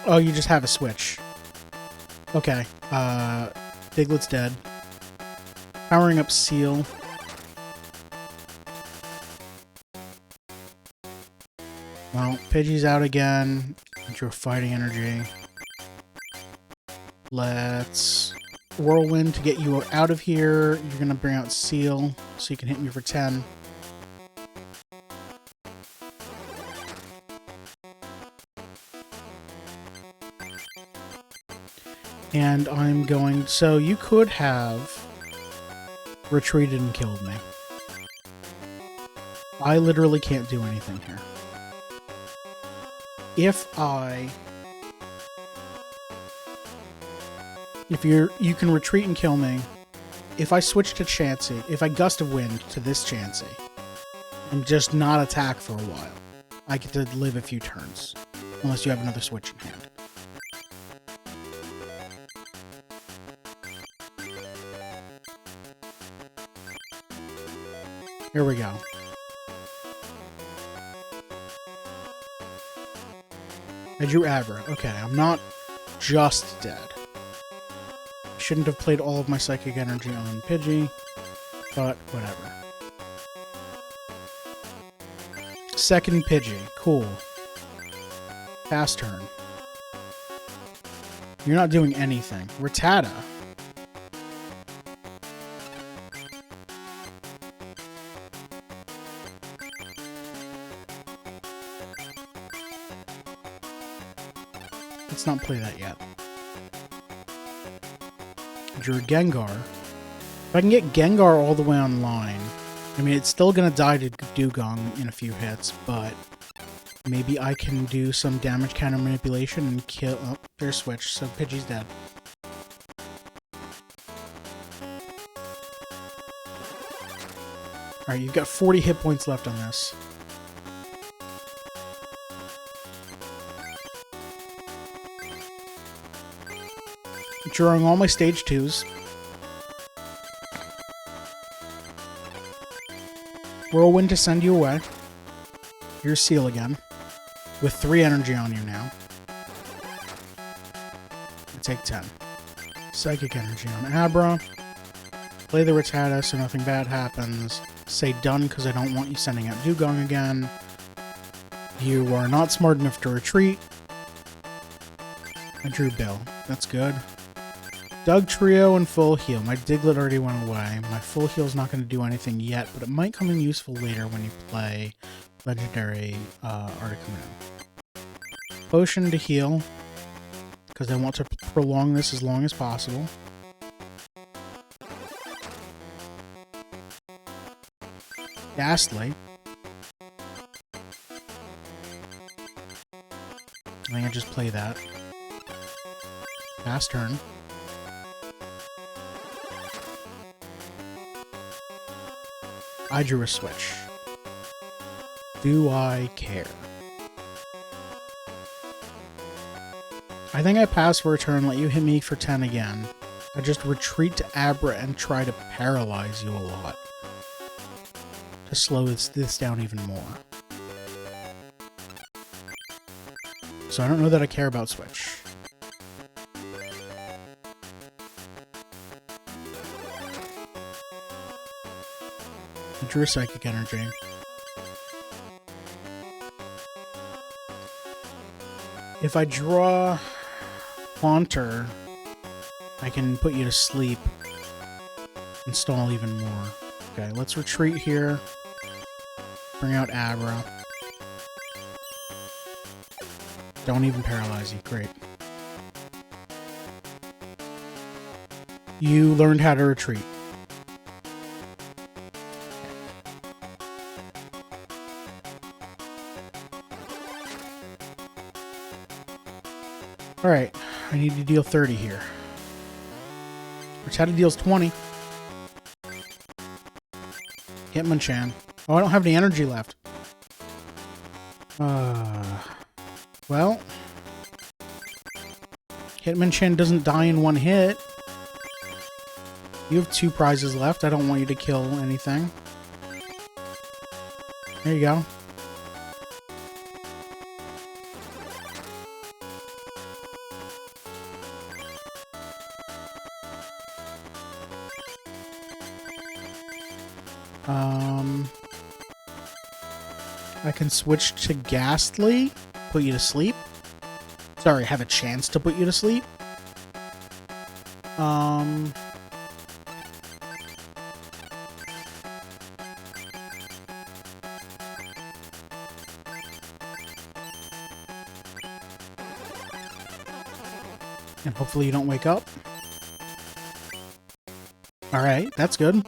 Oh, you just have a switch. Okay. Diglett's dead. Powering up Seal. Well, Pidgey's out again. Into fighting energy. Let's Whirlwind to get you out of here. You're gonna bring out Seal so you can hit me for 10. And I'm going... So you could have retreated and killed me. I literally can't do anything here. If you can retreat and kill me. If I switch to Chansey, if I Gust of Wind to this Chansey, and just not attack for a while, I get to live a few turns. Unless you have another switch in hand. Here we go. I drew Abra. Okay, I'm not just dead. I shouldn't have played all of my Psychic Energy on Pidgey, but whatever. Second Pidgey. Cool. Fast turn. You're not doing anything. Rattata. Let's not play that yet. Drew a Gengar. If I can get Gengar all the way online, I mean, it's still going to die to Dugong in a few hits, but maybe I can do some damage counter manipulation and kill... Oh, there's switch, so Pidgey's dead. Alright, you've got 40 hit points left on this. Drawing all my stage 2s. Whirlwind to send you away. Here's Seal again. With 3 energy on you now. I take 10. Psychic energy on Abra. Play the Rattata so nothing bad happens. Say done because I don't want you sending out Dugong again. You are not smart enough to retreat. I drew Bill. That's good. Doug Trio and Full Heal. My Diglett already went away. My Full Heal's not going to do anything yet, but it might come in useful later when you play Legendary Articuno. Potion to heal, because I want to prolong this as long as possible. Ghastly. I think I just play that. Fast turn. I drew a switch. Do I care? I think I pass for a turn, let you hit me for 10 again. I just retreat to Abra and try to paralyze you a lot. To slow this down even more. So I don't know that I care about switch. I drew a Psychic Energy. If I draw Haunter, I can put you to sleep and stall even more. Okay, let's retreat here. Bring out Abra. Don't even paralyze you. Great. You learned how to retreat. Alright, I need to deal 30 here. Rattata deals 20. Hitmonchan. Oh, I don't have any energy left. Well. Hitmonchan doesn't die in one hit. You have 2 prizes left. I don't want you to kill anything. There you go. I can switch to Ghastly, put you to sleep. Sorry, have a chance to put you to sleep. And hopefully you don't wake up. Alright, that's good.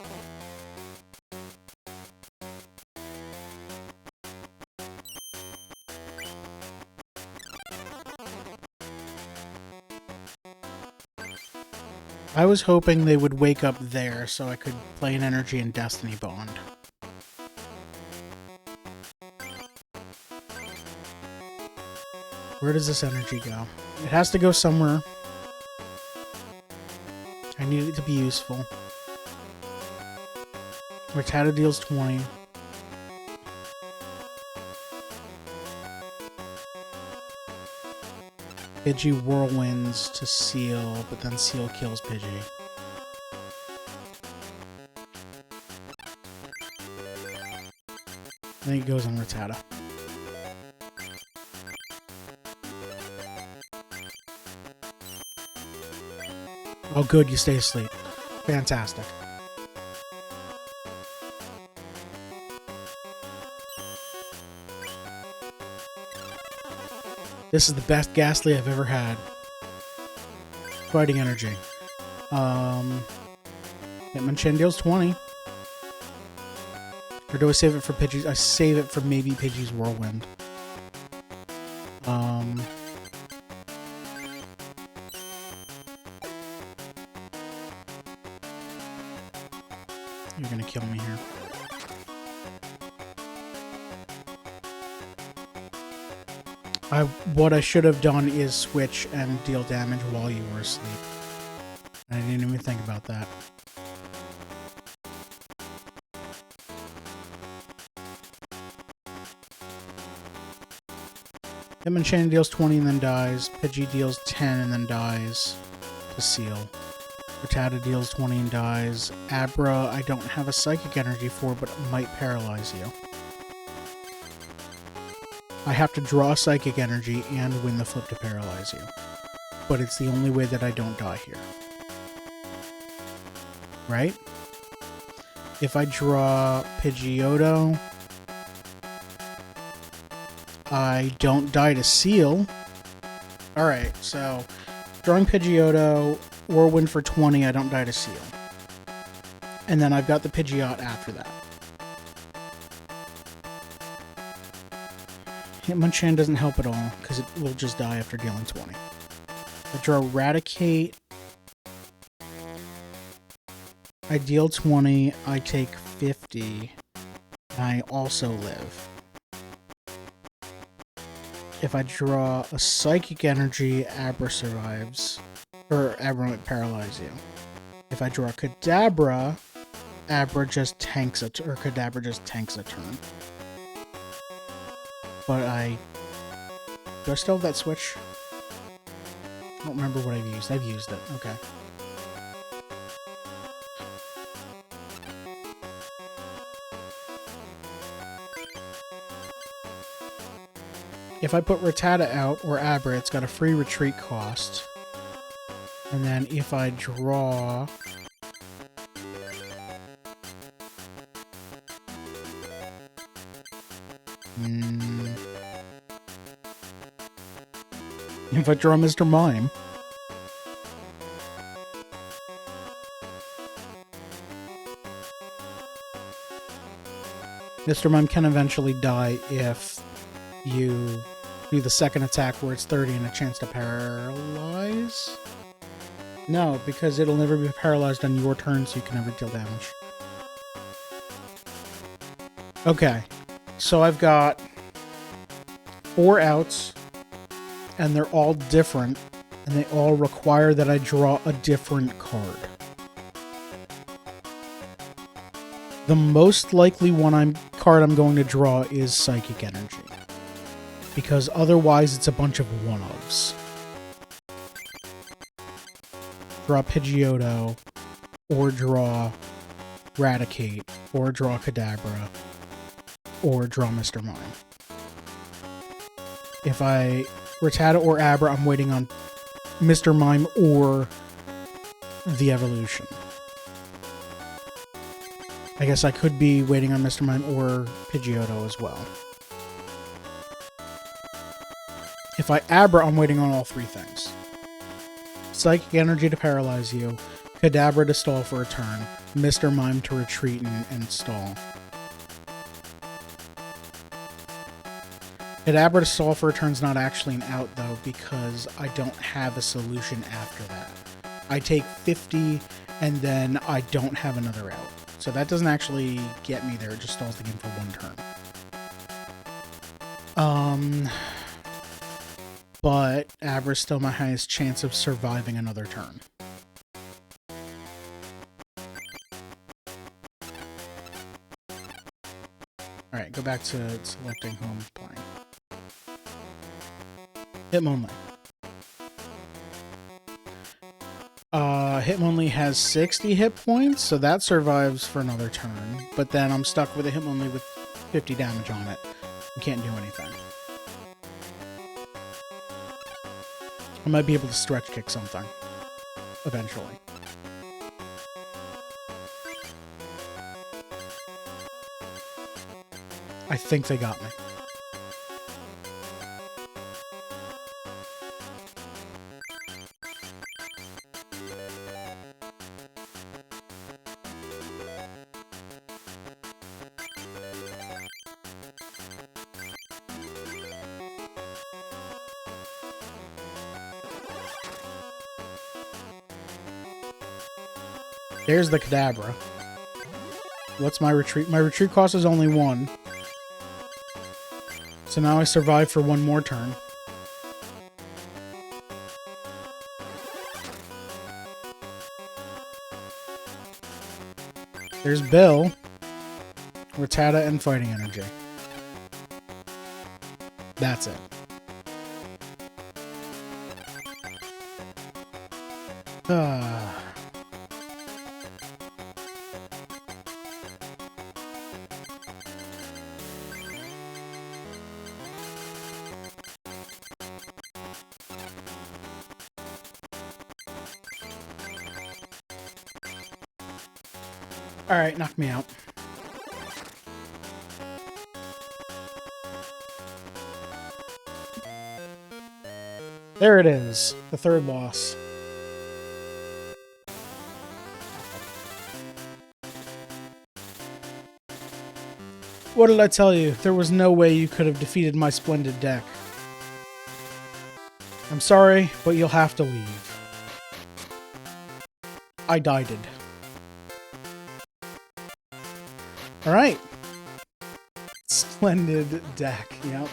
I was hoping they would wake up there so I could play an Energy and Destiny Bond. Where does this energy go? It has to go somewhere. I need it to be useful. Rattata deals 20. Pidgey whirlwinds to Seal, but then Seal kills Pidgey. I think it goes on Rattata. Oh good, you stay asleep. Fantastic. This is the best Ghastly I've ever had. Fighting Energy. Hitmonchan deals 20. Or do I save it for Pidgey's? I save it for maybe Pidgey's Whirlwind. You're gonna kill me here. What I should have done is switch and deal damage while you were asleep. I didn't even think about that. Hitmonchan deals 20 and then dies. Pidgey deals 10 and then dies to seal. Rattata deals 20 and dies. Abra, I don't have a Psychic Energy for, but it might paralyze you. I have to draw Psychic Energy and win the flip to paralyze you. But it's the only way that I don't die here. Right? If I draw Pidgeotto, I don't die to seal. Alright, so drawing Pidgeotto, Whirlwind for 20, I don't die to seal. And then I've got the Pidgeot after that. Hitmonchan doesn't help at all, because it will just die after dealing 20. I draw Raticate. I deal 20, I take 50, and I also live. If I draw a Psychic Energy, Abra survives. Or Abra might paralyze you. If I draw Kadabra, Abra just tanks Kadabra just tanks a turn. But do I still have that switch? I don't remember what I've used. I've used it. Okay. If I put Rattata out, or Abra, it's got a free retreat cost. And then if I draw... If I draw Mr. Mime... Mr. Mime can eventually die if you do the second attack where it's 30 and a chance to paralyze? No, because it'll never be paralyzed on your turn, so you can never deal damage. Okay, so I've got 4 outs, and they're all different, and they all require that I draw a different card. The most likely card I'm going to draw is Psychic Energy, because otherwise it's a bunch of one-ofs. Draw Pidgeotto, or draw Raticate, or draw Kadabra, or draw Mr. Mime. If I Rattata or Abra, I'm waiting on Mr. Mime or the evolution. I guess I could be waiting on Mr. Mime or Pidgeotto as well. If I Abra, I'm waiting on all 3 things. Psychic Energy to paralyze you, Kadabra to stall for a turn, Mr. Mime to retreat and stall. Kadabra to stall for a turn's not actually an out, though, because I don't have a solution after that. I take 50, and then I don't have another out. So that doesn't actually get me there, it just stalls the game for 1 turn. But Abra's still my highest chance of surviving another turn. Alright, go back to selecting home playing. Hitmonlee. Hitmonlee has 60 hit points, so that survives for another turn. But then I'm stuck with a Hitmonlee with 50 damage on it. I can't do anything. I might be able to stretch kick something. Eventually. I think they got me. There's the Kadabra. What's my retreat? My retreat cost is only 1. So now I survive for 1 more turn. There's Bill, Rattata, and Fighting Energy. That's it. Alright, knock me out. There it is, the third boss. What did I tell you? There was no way you could have defeated my splendid deck. I'm sorry, but you'll have to leave. I died. Alright. Splendid deck, yep.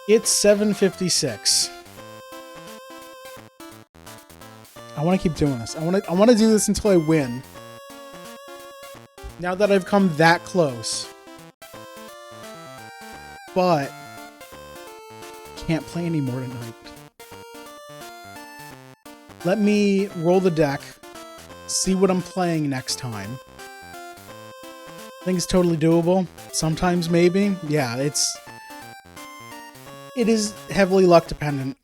It's 7:56. I want to keep doing this. I want to do this until I win. Now that I've come that close. But can't play anymore tonight. Let me roll the deck, see what I'm playing next time. I think it's totally doable. Sometimes maybe. Yeah, it is heavily luck dependent.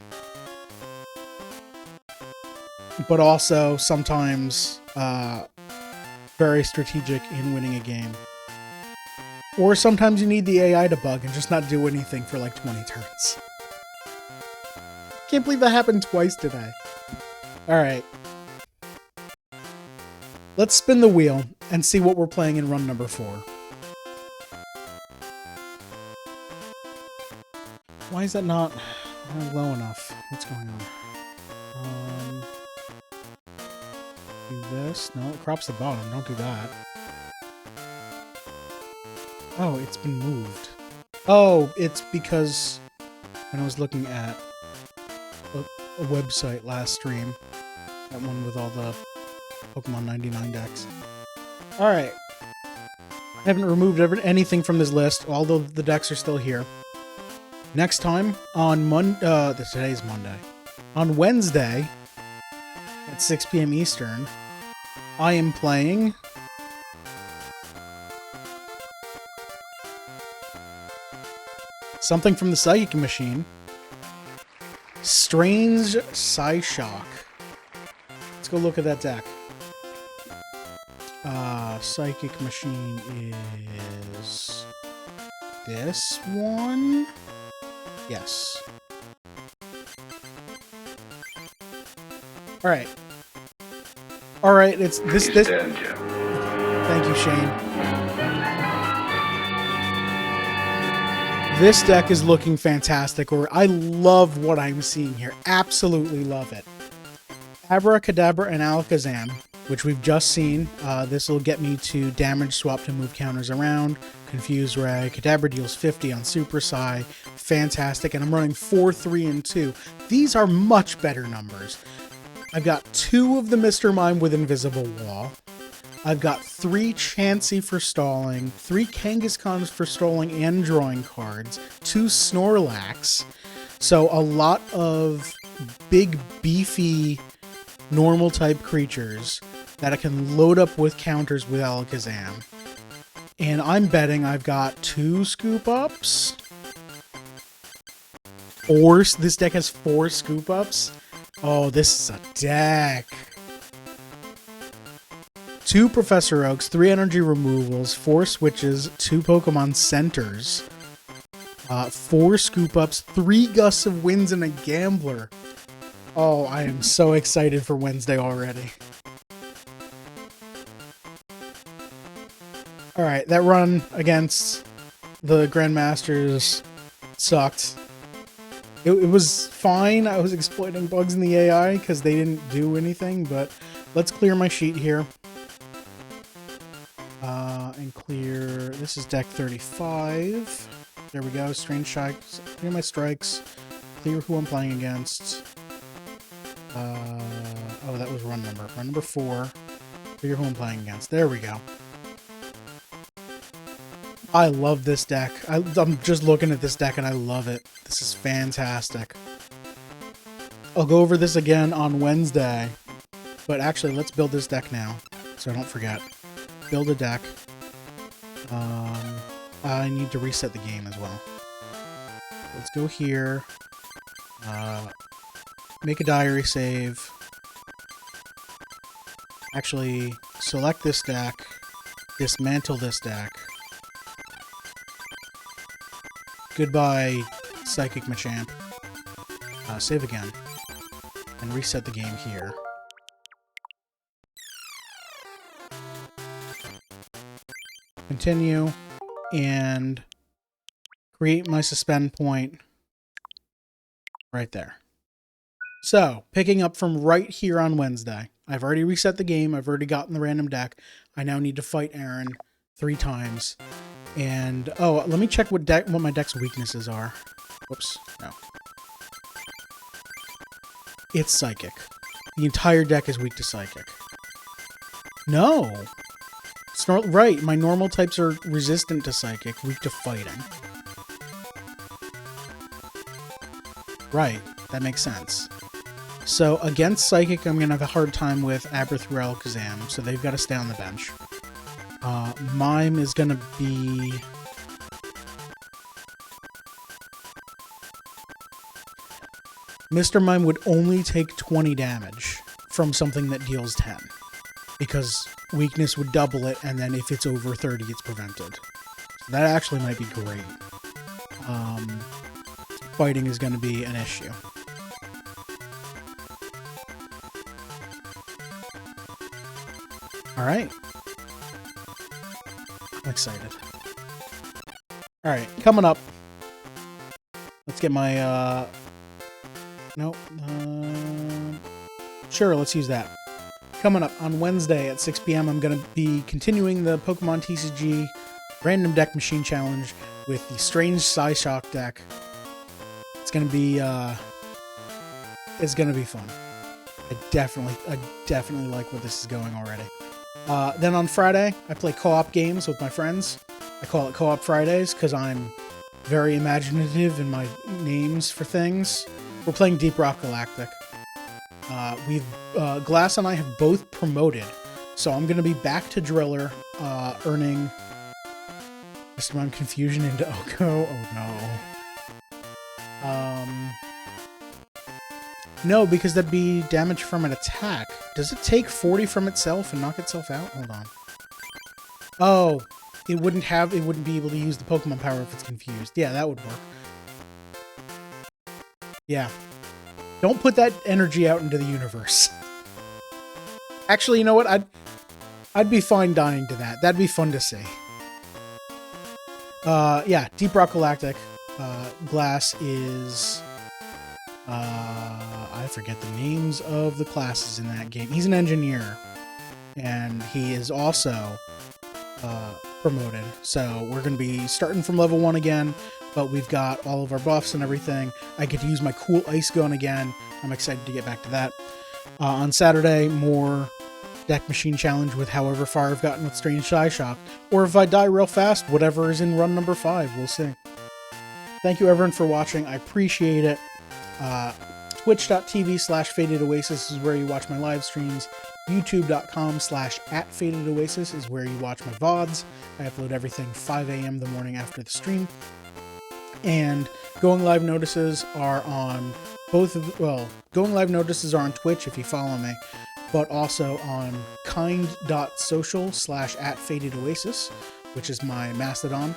But also sometimes very strategic in winning a game. Or sometimes you need the AI to bug and just not do anything for like 20 turns. Can't believe that happened twice today. Alright. Let's spin the wheel and see what we're playing in run number 4. Why is that not low enough? What's going on? Do this. No, it crops the bottom. Don't do that. Oh, it's been moved. Oh, it's because when I was looking at a website last stream, that one with all the Pokemon 99 decks. Alright. I haven't removed anything from this list, although the decks are still here. Next time, on today's Monday. On Wednesday, at 6 p.m. Eastern, I am playing something from the Psychic Machine. Strange Psyshock. Let's go look at that deck. Psychic Machine is this one? Yes. Alright. Alright, it's this. Thank you, Shane. This deck is looking fantastic, or I love what I'm seeing here. Absolutely love it. Abracadabra and Alakazam, which we've just seen. This will get me to damage swap to move counters around. Confuse Ray. Kadabra deals 50 on Super Psy. Fantastic. And I'm running 4, 3, and 2. These are much better numbers. I've got 2 of the Mr. Mime with Invisible Wall. I've got 3 Chansey for stalling, 3 Kangaskhan's for stalling and drawing cards, 2 Snorlax. So a lot of big, beefy, normal type creatures that I can load up with counters with Alakazam. And I'm betting I've got 2 scoop ups. This deck has 4 scoop ups. Oh, this is a deck. 2 Professor Oaks, 3 energy removals, 4 switches, 2 Pokemon centers, 4 scoop ups, 3 gusts of winds, and a gambler. Oh, I am so excited for Wednesday already. Alright, that run against the Grandmasters sucked. It was fine. I was exploiting bugs in the AI because they didn't do anything, but let's clear my sheet here. And clear... This is deck 35. There we go. Strange Strikes. Clear my strikes. Clear who I'm playing against. Oh, that was run number. Run number 4. Figure who I'm playing against. There we go. I love this deck. I'm just looking at this deck and I love it. This is fantastic. I'll go over this again on Wednesday. But actually, let's build this deck now, so I don't forget. Build a deck. I need to reset the game as well. Let's go here. Make a diary save. Actually, select this deck. Dismantle this deck. Goodbye, Psychic Machamp. Save again. And reset the game here. Continue. And create my suspend point right there. So, picking up from right here on Wednesday. I've already reset the game. I've already gotten the random deck. I now need to fight Aaron 3 times. And, oh, let me check what my deck's weaknesses are. Whoops, no. It's Psychic. The entire deck is weak to Psychic. No! Right, my normal types are resistant to Psychic, weak to Fighting. Right, that makes sense. So, against Psychic, I'm going to have a hard time with Abrathurel, Kazam, so they've got to stay on the bench. Mime is going to be... Mr. Mime would only take 20 damage from something that deals 10. Because weakness would double it, and then if it's over 30, it's prevented. So that actually might be great. Fighting is going to be an issue. Alright. I'm excited. Alright, coming up. Let's get my, nope. Sure, let's use that. Coming up on Wednesday at 6 p.m., I'm going to be continuing the Pokemon TCG Random Deck Machine Challenge with the Strange Psyshock deck. It's going to be fun. I definitely like where this is going already. Then on Friday, I play co-op games with my friends. I call it Co-op Fridays because I'm very imaginative in my names for things. We're playing Deep Rock Galactic. Glass and I have both promoted, so I'm going to be back to Driller, earning Mr. Mime Confusion into Oko. Oh no. No, because that'd be damage from an attack. Does it take 40 from itself and knock itself out? Hold on. Oh, it wouldn't be able to use the Pokemon power if it's confused. Yeah, that would work. Yeah. Don't put that energy out into the universe. Actually, you know what? I'd be fine dying to that. That'd be fun to see. Yeah, Deep Rock Galactic. Glass is... I forget the names of the classes in that game. He's an engineer. And he is also promoted. So we're going to be starting from level 1 again. But we've got all of our buffs and everything. I get to use my cool ice gun again. I'm excited to get back to that. On Saturday, more Deck Machine Challenge with however far I've gotten with Strange Psyshock. Or if I die real fast, whatever is in run number 5. We'll see. Thank you everyone for watching. I appreciate it. Twitch.tv/FadedOasis is where you watch my live streams. YouTube.com/@FadedOasis is where you watch my VODs. I upload everything 5 a.m. the morning after the stream. And Going Live notices are on Going Live notices are on Twitch if you follow me, but also on kind.social/@FadedOasis, which is my Mastodon.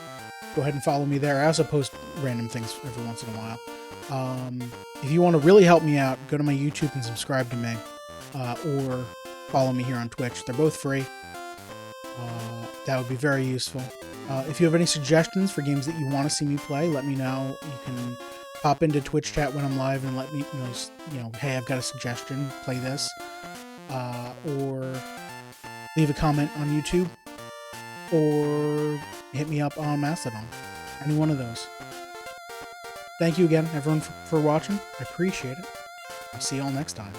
Go ahead and follow me there. I also post random things every once in a while. If you want to really help me out, go to my YouTube and subscribe to me, or follow me here on Twitch. They're both free. That would be very useful. If you have any suggestions for games that you want to see me play, let me know. You can pop into Twitch chat when I'm live and let me know, hey, I've got a suggestion, play this. Or leave a comment on YouTube, or hit me up on Mastodon. Any one of those. Thank you again, everyone, for watching. I appreciate it. I'll see you all next time.